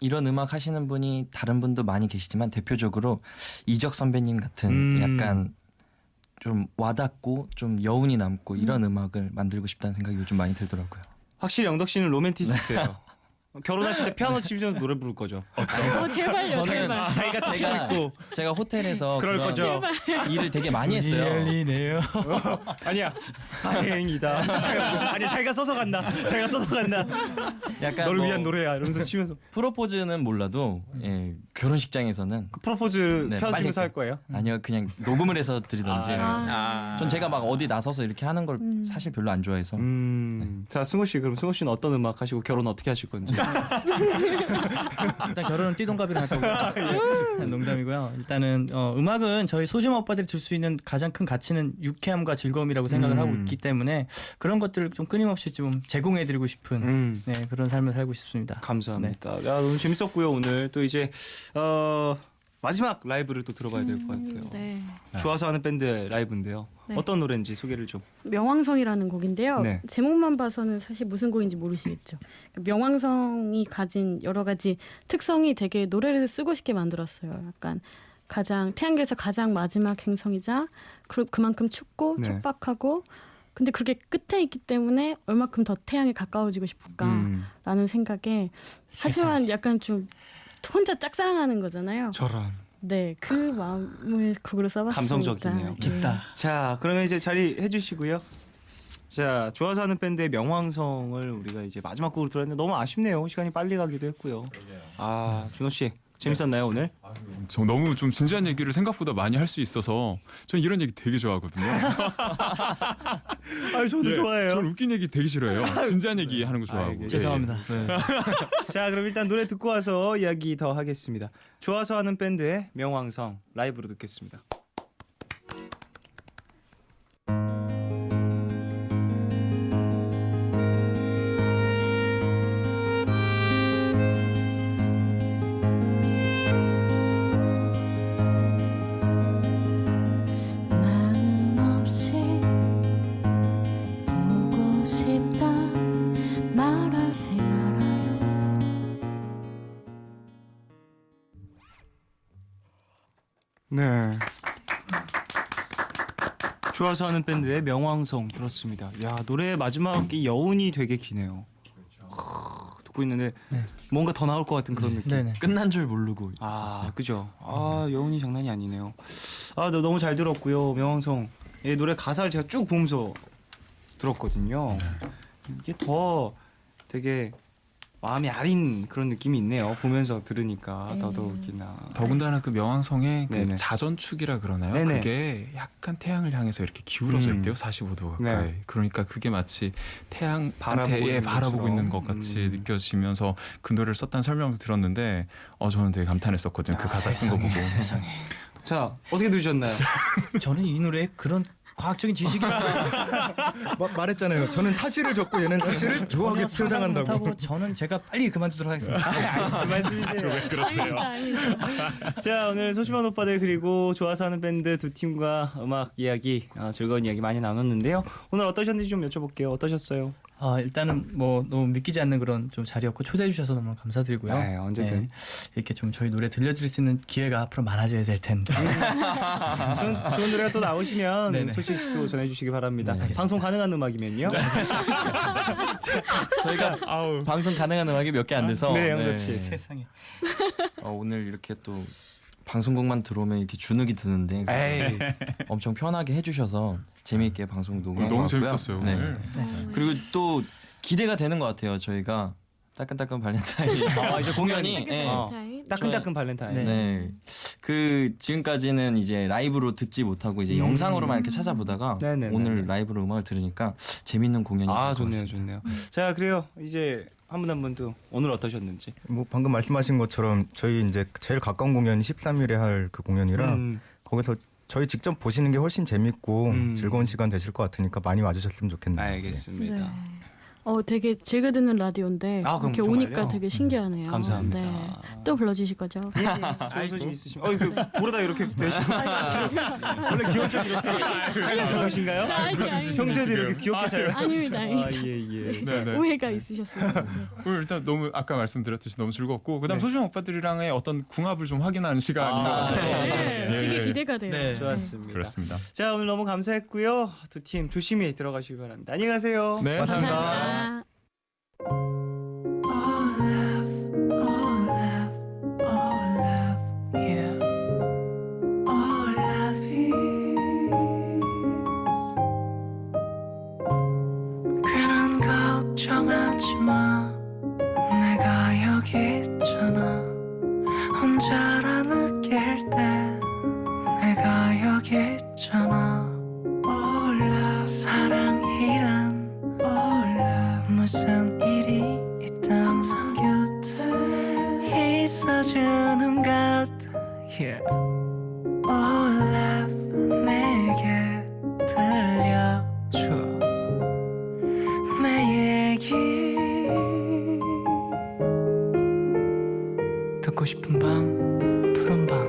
이런 음악 하시는 분이 다른 분도 많이 계시지만 대표적으로 이적 선배님 같은 약간 좀 와닿고 좀 여운이 남고 이런 음악을 만들고 싶다는 생각이 요즘 많이 들더라고요. 확실히 영덕 씨는 로맨티스트예요. 결혼하실 때 피아노 치면서 노래 부를 거죠. 제발요, 제발. 자기가 치고 있고 제가 호텔에서 그럴 그런 거죠. 일을 되게 많이 했어요. 열리네요. 아니야. 다행이다. 자기가 써서 간다. 약간 너를 뭐 위한 노래야. 이러면서 치면서 프로포즈는 몰라도 결혼식장에서는 프로포즈 네, 피아노 빨리 치면서 할 거예요. 아니요 그냥 녹음을 해서 드리던지. 아. 전 제가 막 어디 나서서 이렇게 하는 걸 사실 별로 안 좋아해서. 자, 승호 씨 그럼 승호 씨는 어떤 음악 하시고 결혼 어떻게 하실 건지. 일단 결혼은 띠동갑이랑 할 거고. 농담이고요. 일단은 음악은 저희 소심 오빠들이 줄 수 있는 가장 큰 가치는 유쾌함과 즐거움이라고 생각을 하고 있기 때문에 그런 것들을 좀 끊임없이 좀 제공해드리고 싶은 네, 그런 삶을 살고 싶습니다. 감사합니다. 야, 너무 재밌었고요. 오늘 또 이제 마지막 라이브를 또 들어봐야 될 것 같아요. 네. 좋아서 하는 밴드 라이브인데요. 네. 어떤 노래인지 소개를 좀. 명왕성이라는 곡인데요. 네. 제목만 봐서는 사실 무슨 곡인지 모르시겠죠. 명왕성이 가진 여러 가지 특성이 되게 노래를 쓰고 싶게 만들었어요. 약간 태양계에서 가장 마지막 행성이자 그만큼 춥고 네. 촉박하고 근데 그게 끝에 있기 때문에 얼마큼 더 태양에 가까워지고 싶을까라는 생각에 하지만 약간 좀 혼자 짝사랑하는 거잖아요. 저런. 네, 그 마음을 곡으로 써봤습니다. 감성적이네요. 깊다. 자, 그러면 이제 자리해 주시고요. 자, 좋아서 하는 밴드의 명왕성을 우리가 이제 마지막 곡으로 들었는데 너무 아쉽네요. 시간이 빨리 가기도 했고요. 준호 씨 재밌었나요 오늘? 저 너무 좀 진지한 얘기를 생각보다 많이 할 수 있어서 전 이런 얘기 되게 좋아하거든요. 아 저도 좋아해요. 전 웃긴 얘기 되게 싫어해요. 진지한 얘기 하는 거 좋아하고. 알겠습니다. 죄송합니다. 자 그럼 일단 노래 듣고 와서 이야기 더 하겠습니다. 좋아서 하는 밴드의 명왕성 라이브로 듣겠습니다. 마음 없이 보고 싶다 말하지 말아요. 네. 좋아서 하는 밴드의 명왕성 들었습니다. 야 노래 마지막이 여운이 되게 기네요. 듣고 있는데 뭔가 더 나올 것 같은 그런 느낌. 네네. 끝난 줄 모르고 있었어요. 그죠. 여운이 장난이 아니네요. 너무 잘 들었고요. 명왕성 이 노래 가사를 제가 쭉 보면서 들었거든요. 이게 더 되게 마음이 아린 그런 느낌이 있네요. 보면서 들으니까 더더욱이나. 더군다나 그 명왕성의 그 네네. 자전축이라 그러나요? 네네. 그게 약간 태양을 향해서 이렇게 기울어져 있대요. 45도 가까이. 네. 그러니까 그게 마치 태양 바라보고 있는 바라보고 것처럼. 있는 것 같이 느껴지면서 그 노래를 썼다는 설명을 들었는데 저는 되게 감탄했었거든요. 그 가사 쓴 거 보고. 자 어떻게 들으셨나요? 저는 이 노래에 그런 과학적인 지식이 말했잖아요. 저는 사실을 적고 얘는 사실을 묘하게 표장한다고. 못하고 저는 제가 빨리 그만두도록 하겠습니다. 무슨 말씀이세요? 아닙니다, 아닙니다. 자 오늘 소심한 오빠들 그리고 좋아서 하는 밴드 두 팀과 음악 이야기 즐거운 이야기 많이 나눴는데요. 오늘 어떠셨는지 좀 여쭤볼게요. 어떠셨어요? 일단은 뭐 너무 믿기지 않는 그런 좀 자리였고 초대해 주셔서 너무 감사드리고요. 네, 언제든. 네, 이렇게 좀 저희 노래 들려드릴 수 있는 기회가 앞으로 많아져야 될 텐데. 무슨 좋은 노래가 또 나오시면 네네. 소식도 전해주시기 바랍니다. 네, 알겠습니다. 방송 가능한 음악이면요. 저희가 방송 가능한 음악이 몇 개 안 돼서 네, 영덕 씨. 세상에. 오늘 이렇게 또 방송국만 들어오면 이렇게 주눅이 드는데 에이. 엄청 편하게 해주셔서 재미있게 방송 녹음한 너무 것 같고요. 재밌었어요. 네. 오늘. 그리고 또 기대가 되는 것 같아요. 저희가 따끈따끈 발렌타인 이제 공연이 발렌타인. 따끈따끈 발렌타인. 네. 그 지금까지는 이제 라이브로 듣지 못하고 이제 영상으로만 이렇게 찾아보다가 네네네. 오늘 라이브로 음악을 들으니까 재밌는 공연이 될것 좋네요, 같습니다. 좋네요. 자, 그래요. 이제 한 분 한 분도 오늘 어떠셨는지. 뭐 방금 말씀하신 것처럼 저희 이제 제일 가까운 공연이 13일에 할 그 공연이라 거기서 저희 직접 보시는 게 훨씬 재밌고 즐거운 시간 되실 것 같으니까 많이 와주셨으면 좋겠네요. 알겠습니다. 네. 되게 즐겨 듣는 라디오인데 그럼 이렇게 정말요? 오니까 되게 신기하네요. 감사합니다. 네. 또 불러주실 거죠? 좋은 소식 있으시면 보러다 이렇게 되시고 원래 귀여운 척 이렇게 자연스러우신가요? 아니. 평소에도 이렇게 귀엽게 잘 아닙니다. 예. 네네. 오해가 있으셨어요. 네. 오늘 일단 너무 아까 말씀드렸듯이 너무 즐겁고 그다음 네. 소심한 오빠들이랑의 어떤 궁합을 좀 확인하는 시간인 것 같아서 네. 예, 되게 예. 기대가 돼요. 네. 좋았습니다. 그렇습니다. 자, 오늘 너무 감사했고요. 두 팀 조심히 들어가시기 바랍니다. 안녕히 가세요. 네, 감사합니다. 감사합니다. 괜한 걱정하지 마 내가 여기 있잖아 혼자라 느낄 때 내가 여기 있잖아 몰라 사랑이란 몰라 무슨 일이 있든 항상 곁에 있어주는 것 yeah. 몰라 내게 들려줘 내 얘기 듣고 싶은 밤 푸른 밤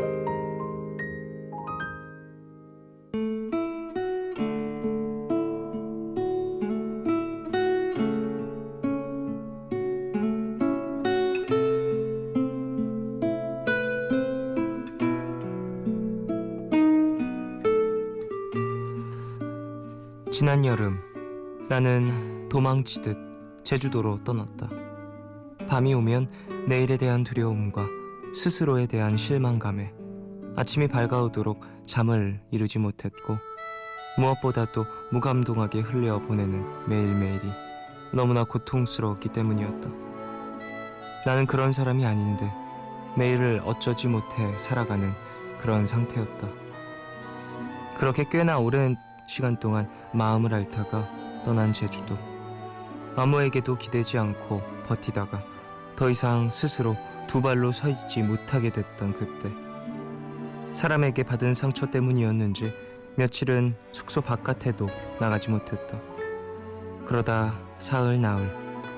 지난 여름 나는 도망치듯 제주도로 떠났다. 밤이 오면 내일에 대한 두려움과 스스로에 대한 실망감에 아침이 밝아오도록 잠을 이루지 못했고 무엇보다도 무감동하게 흘려보내는 매일매일이 너무나 고통스러웠기 때문이었다. 나는 그런 사람이 아닌데 매일을 어쩌지 못해 살아가는 그런 상태였다. 그렇게 꽤나 오랜 시간 동안 마음을 앓다가 떠난 제주도. 아무에게도 기대지 않고 버티다가 더 이상 스스로 두 발로 서 있지 못하게 됐던 그때. 사람에게 받은 상처 때문이었는지 며칠은 숙소 바깥에도 나가지 못했다. 그러다 사흘 나흘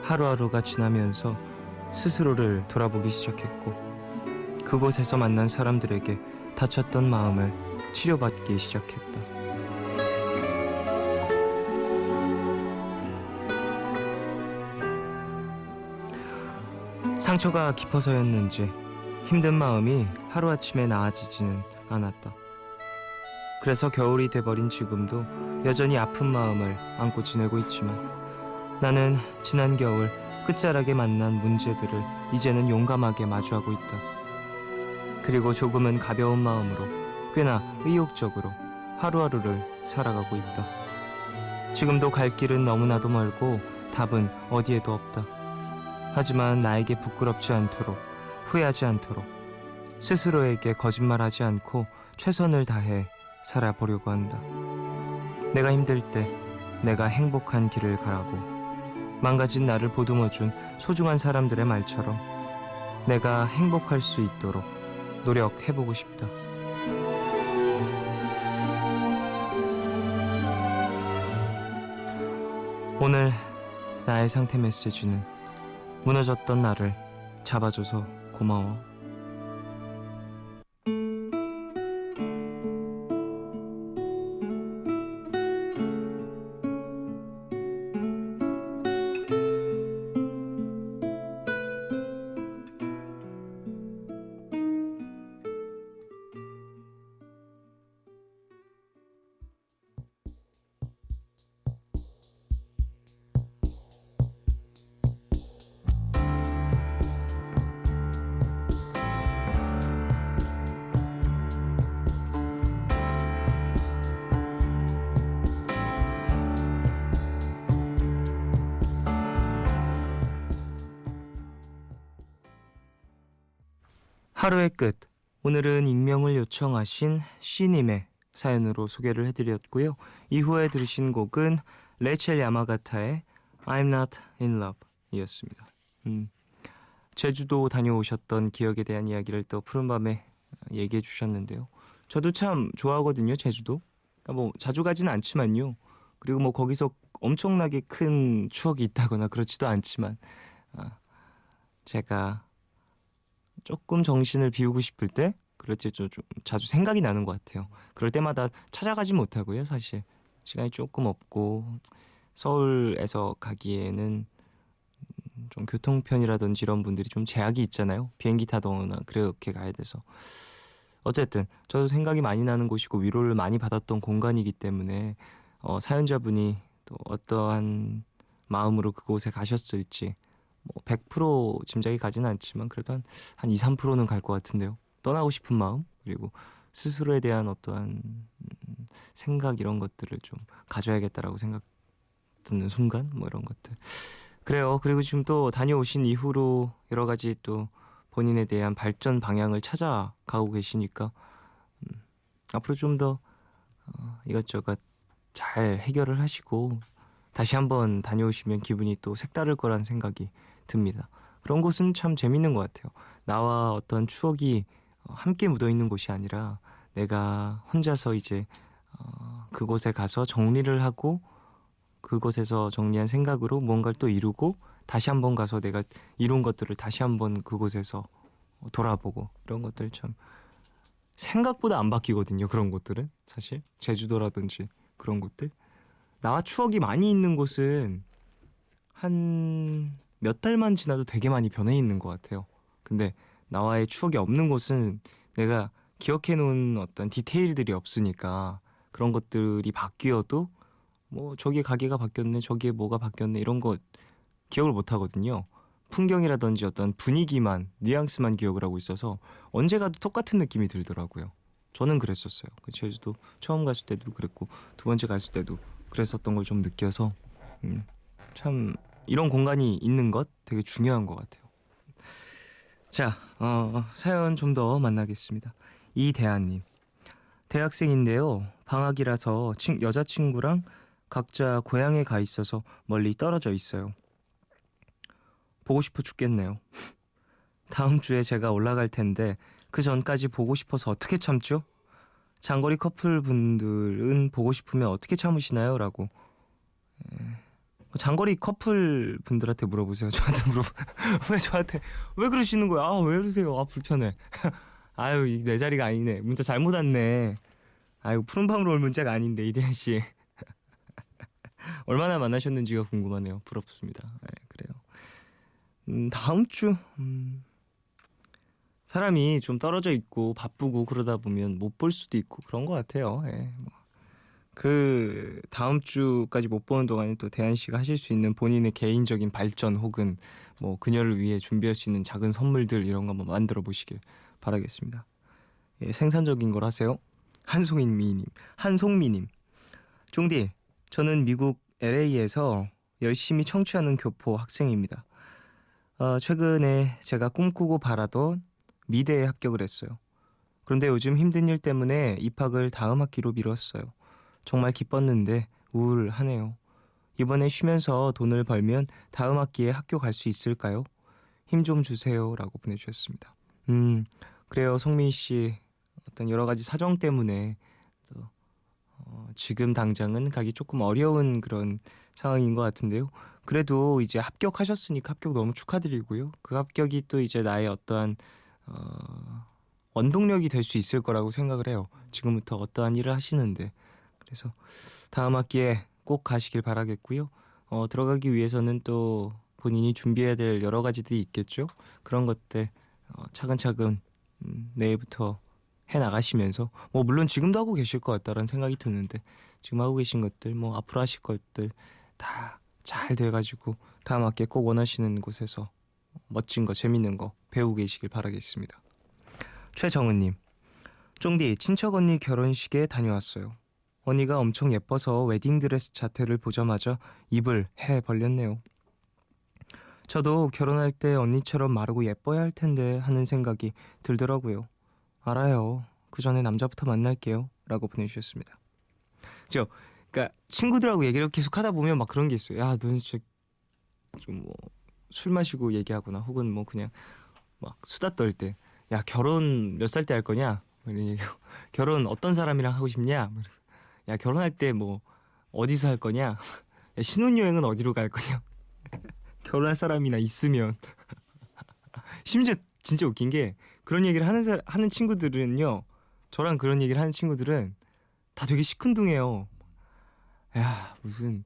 하루하루가 지나면서 스스로를 돌아보기 시작했고 그곳에서 만난 사람들에게 다쳤던 마음을 치료받기 시작했다. 상처가 깊어서였는지 힘든 마음이 하루아침에 나아지지는 않았다. 그래서 겨울이 돼버린 지금도 여전히 아픈 마음을 안고 지내고 있지만 나는 지난 겨울 끝자락에 만난 문제들을 이제는 용감하게 마주하고 있다. 그리고 조금은 가벼운 마음으로 꽤나 의욕적으로 하루하루를 살아가고 있다. 지금도 갈 길은 너무나도 멀고 답은 어디에도 없다. 하지만 나에게 부끄럽지 않도록 후회하지 않도록 스스로에게 거짓말하지 않고 최선을 다해 살아보려고 한다. 내가 힘들 때 내가 행복한 길을 가라고 망가진 나를 보듬어준 소중한 사람들의 말처럼 내가 행복할 수 있도록 노력해보고 싶다. 오늘 나의 상태 메시지는 무너졌던 나를 잡아줘서 고마워. 하루의 끝. 오늘은 익명을 요청하신 C님의 사연으로 소개를 해드렸고요. 이후에 들으신 곡은 레첼 야마가타의 I'm Not In Love 이었습니다. 제주도 다녀오셨던 기억에 대한 이야기를 또 푸른밤에 얘기해 주셨는데요. 저도 참 좋아하거든요, 제주도. 그러니까 뭐 자주 가지는 않지만요. 그리고 뭐 거기서 엄청나게 큰 추억이 있다거나 그렇지도 않지만 제가 조금 정신을 비우고 싶을 때 그렇지 좀 자주 생각이 나는 것 같아요. 그럴 때마다 찾아가지 못하고요. 사실 시간이 조금 없고 서울에서 가기에는 좀 교통편이라든지 이런 분들이 좀 제약이 있잖아요. 비행기 타거나 그렇게 가야 돼서 어쨌든 저도 생각이 많이 나는 곳이고 위로를 많이 받았던 공간이기 때문에 사연자분이 또 어떠한 마음으로 그곳에 가셨을지 뭐 100% 짐작이 가지는 않지만 그래도 한 2, 3%는 갈 것 같은데요. 떠나고 싶은 마음 그리고 스스로에 대한 어떠한 생각 이런 것들을 좀 가져야겠다라고 생각 드는 순간 뭐 이런 것들 그래요. 그리고 지금 또 다녀오신 이후로 여러 가지 또 본인에 대한 발전 방향을 찾아가고 계시니까 앞으로 좀 더 이것저것 잘 해결을 하시고 다시 한번 다녀오시면 기분이 또 색다를 거란 생각이 듭니다. 그런 곳은 참 재밌는 것 같아요. 나와 어떤 추억이 함께 묻어있는 곳이 아니라 내가 혼자서 이제 그곳에 가서 정리를 하고 그곳에서 정리한 생각으로 무언가를 또 이루고 다시 한번 가서 내가 이룬 것들을 다시 한번 그곳에서 돌아보고 이런 것들 참 생각보다 안 바뀌거든요. 그런 곳들은 사실 제주도라든지 그런 곳들 나와 추억이 많이 있는 곳은 한 몇 달만 지나도 되게 많이 변해 있는 것 같아요. 근데 나와의 추억이 없는 곳은 내가 기억해 놓은 어떤 디테일들이 없으니까 그런 것들이 바뀌어도 뭐 저기 가게가 바뀌었네 저기에 뭐가 바뀌었네 이런 거 기억을 못 하거든요. 풍경이라든지 어떤 분위기만 뉘앙스만 기억을 하고 있어서 언제 가도 똑같은 느낌이 들더라고요. 저는 그랬었어요. 제주도 처음 갔을 때도 그랬고 두 번째 갔을 때도 그랬었던 걸 좀 느껴서 참 이런 공간이 있는 것 되게 중요한 것 같아요. 자, 사연 좀 더 만나겠습니다. 이대한님. 대학생인데요. 방학이라서 여자친구랑 각자 고향에 가 있어서 멀리 떨어져 있어요. 보고 싶어 죽겠네요. 다음 주에 제가 올라갈 텐데 그 전까지 보고 싶어서 어떻게 참죠? 장거리 커플분들은 보고 싶으면 어떻게 참으시나요? 라고. 장거리 커플분들한테 물어보세요. 저한테 왜 저한테 왜 그러시는 거야? 왜 그러세요? 불편해. 아유, 내 자리가 아니네. 문자 잘못 왔네. 아유, 푸른밤으로 올 문자가 아닌데 이대현 씨. 얼마나 만나셨는지가 궁금하네요. 부럽습니다. 그래요. 다음 주 사람이 좀 떨어져 있고 바쁘고 그러다 보면 못 볼 수도 있고 그런 것 같아요. 그 다음 주까지 못 보는 동안에 또 대한 씨가 하실 수 있는 본인의 개인적인 발전 혹은 뭐 그녀를 위해 준비할 수 있는 작은 선물들 이런 거 한번 만들어 보시길 바라겠습니다. 생산적인 걸 하세요. 한송미님. 쫑디, 저는 미국 LA에서 열심히 청취하는 교포 학생입니다. 최근에 제가 꿈꾸고 바라던 미대에 합격을 했어요. 그런데 요즘 힘든 일 때문에 입학을 다음 학기로 미뤘어요. 정말 기뻤는데 우울하네요. 이번에 쉬면서 돈을 벌면 다음 학기에 학교 갈 수 있을까요? 힘 좀 주세요. 라고 보내주셨습니다. 그래요. 송민 씨. 어떤 여러 가지 사정 때문에 지금 당장은 가기 조금 어려운 그런 상황인 것 같은데요. 그래도 이제 합격하셨으니까 합격 너무 축하드리고요. 그 합격이 또 이제 나의 어떠한 원동력이 될 수 있을 거라고 생각을 해요. 지금부터 어떠한 일을 하시는데. 그래서 다음 학기에 꼭 가시길 바라겠고요. 들어가기 위해서는 또 본인이 준비해야 될 여러 가지들이 있겠죠. 그런 것들 차근차근 내일부터 해나가시면서 뭐 물론 지금도 하고 계실 것 같다라는 생각이 드는데 지금 하고 계신 것들 뭐 앞으로 하실 것들 다 잘 돼가지고 다음 학기에 꼭 원하시는 곳에서 멋진 거 재밌는 거 배우고 계시길 바라겠습니다. 최정은님. 쫑디, 친척 언니 결혼식에 다녀왔어요. 언니가 엄청 예뻐서 웨딩드레스 자태를 보자마자 입을 해 벌렸네요. 저도 결혼할 때 언니처럼 마르고 예뻐야 할 텐데 하는 생각이 들더라고요. 알아요. 그 전에 남자부터 만날게요. 라고 보내주셨습니다. 그러니까 친구들하고 얘기를 계속 하다 보면 막 그런 게 있어요. 야, 너는 진짜 좀 뭐 술 마시고 얘기하거나 혹은 뭐 그냥 막 수다 떨 때 야, 결혼 몇 살 때 할 거냐? 결혼 어떤 사람이랑 하고 싶냐? 야, 결혼할 때 뭐 어디서 할 거냐? 야, 신혼여행은 어디로 갈 거냐? 결혼할 사람이나 있으면 심지어 진짜 웃긴 게 그런 얘기를 하는 친구들은요, 저랑 그런 얘기를 하는 친구들은 다 되게 시큰둥해요. 야, 무슨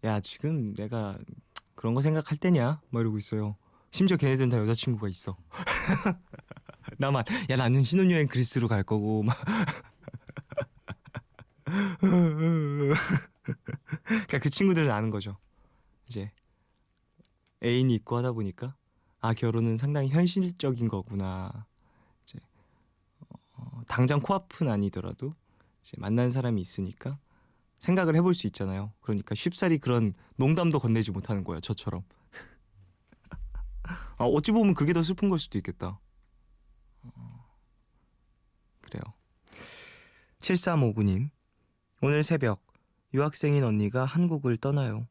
야, 지금 내가 그런 거 생각할 때냐? 막 이러고 있어요. 심지어 걔네들은 다 여자친구가 있어. 나만 야, 나는 신혼여행 그리스로 갈 거고 막. 그러니까 그 친구들은 아는 거죠. 이제 애인이 있고 하다 보니까 결혼은 상당히 현실적인 거구나. 이제 당장 코앞은 아니더라도 이제 만난 사람이 있으니까 생각을 해볼 수 있잖아요. 그러니까 쉽사리 그런 농담도 건네지 못하는 거예요. 저처럼. 어찌 보면 그게 더 슬픈 걸 수도 있겠다. 그래요. 7359님. 오늘 새벽 유학생인 언니가 한국을 떠나요.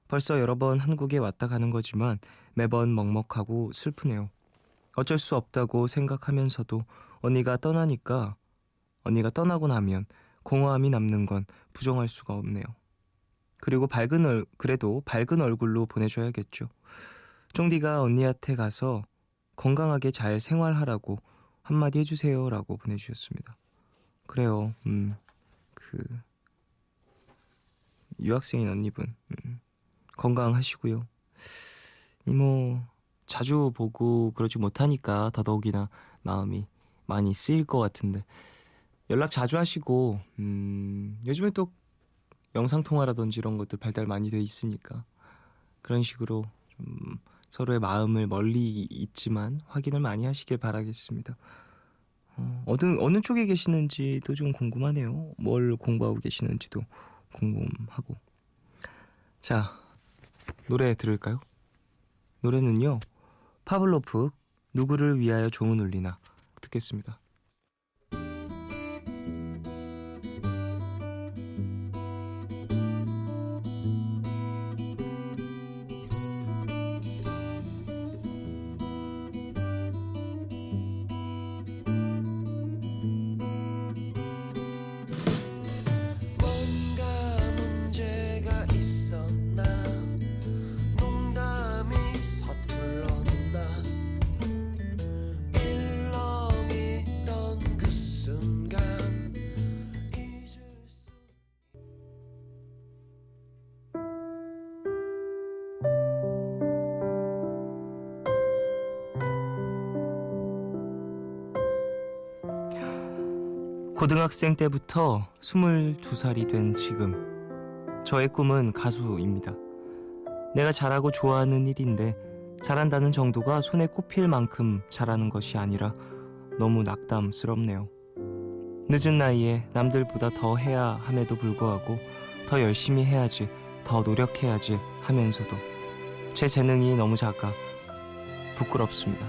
벌써 여러 번 한국에 왔다 가는 거지만 매번 먹먹하고 슬프네요. 어쩔 수 없다고 생각하면서도 언니가 떠나고 나면 공허함이 남는 건 부정할 수가 없네요. 그리고 그래도 밝은 얼굴로 보내줘야겠죠. 쫑디가 언니한테 가서 건강하게 잘 생활하라고 한마디 해주세요. 라고 보내주셨습니다. 그래요. 그 유학생인 언니분 건강하시고요. 뭐 자주 보고 그러지 못하니까 더더욱이나 마음이 많이 쓰일 것 같은데 연락 자주 하시고 요즘에 또 영상통화라든지 이런 것들 발달 많이 돼 있으니까 그런 식으로 좀 서로의 마음을 멀리 있지만 확인을 많이 하시길 바라겠습니다. 어느 쪽에 계시는지도 좀 궁금하네요. 뭘 공부하고 계시는지도 궁금하고. 자, 노래 들을까요? 노래는요, 파블로프 누구를 위하여 종은 울리나 듣겠습니다. 뭔가 문제가 있었나 농담이 서툴렀나 일렁이던 그 순간 잊을 수 고등학생 때부터 22살이 된 지금 저의 꿈은 가수입니다. 내가 잘하고 좋아하는 일인데 잘한다는 정도가 손에 꼽힐 만큼 잘하는 것이 아니라 너무 낙담스럽네요. 늦은 나이에 남들보다 더 해야 함에도 불구하고 더 열심히 해야지, 더 노력해야지 하면서도 제 재능이 너무 작아 부끄럽습니다.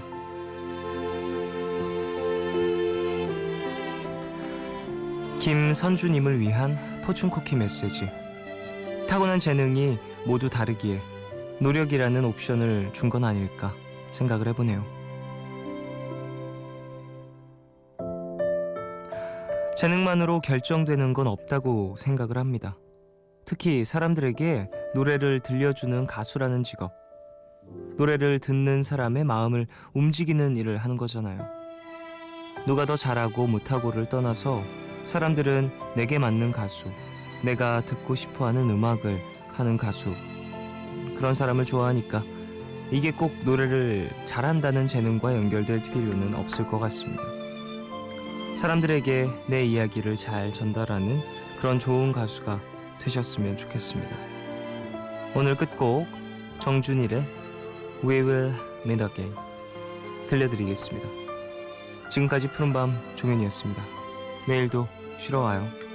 김선주님을 위한 포춘쿠키 메시지. 타고난 재능이 모두 다르기에 노력이라는 옵션을 준 건 아닐까 생각을 해보네요. 재능만으로 결정되는 건 없다고 생각을 합니다. 특히 사람들에게 노래를 들려주는 가수라는 직업. 노래를 듣는 사람의 마음을 움직이는 일을 하는 거잖아요. 누가 더 잘하고 못하고를 떠나서 사람들은 내게 맞는 가수, 내가 듣고 싶어하는 음악을 하는 가수, 그런 사람을 좋아하니까 이게 꼭 노래를 잘한다는 재능과 연결될 필요는 없을 것 같습니다. 사람들에게 내 이야기를 잘 전달하는 그런 좋은 가수가 되셨으면 좋겠습니다. 오늘 끝곡 정준일의 We Will Meet Again 들려드리겠습니다. 지금까지 푸른밤 종현이었습니다. 내일도 쉬러 와요.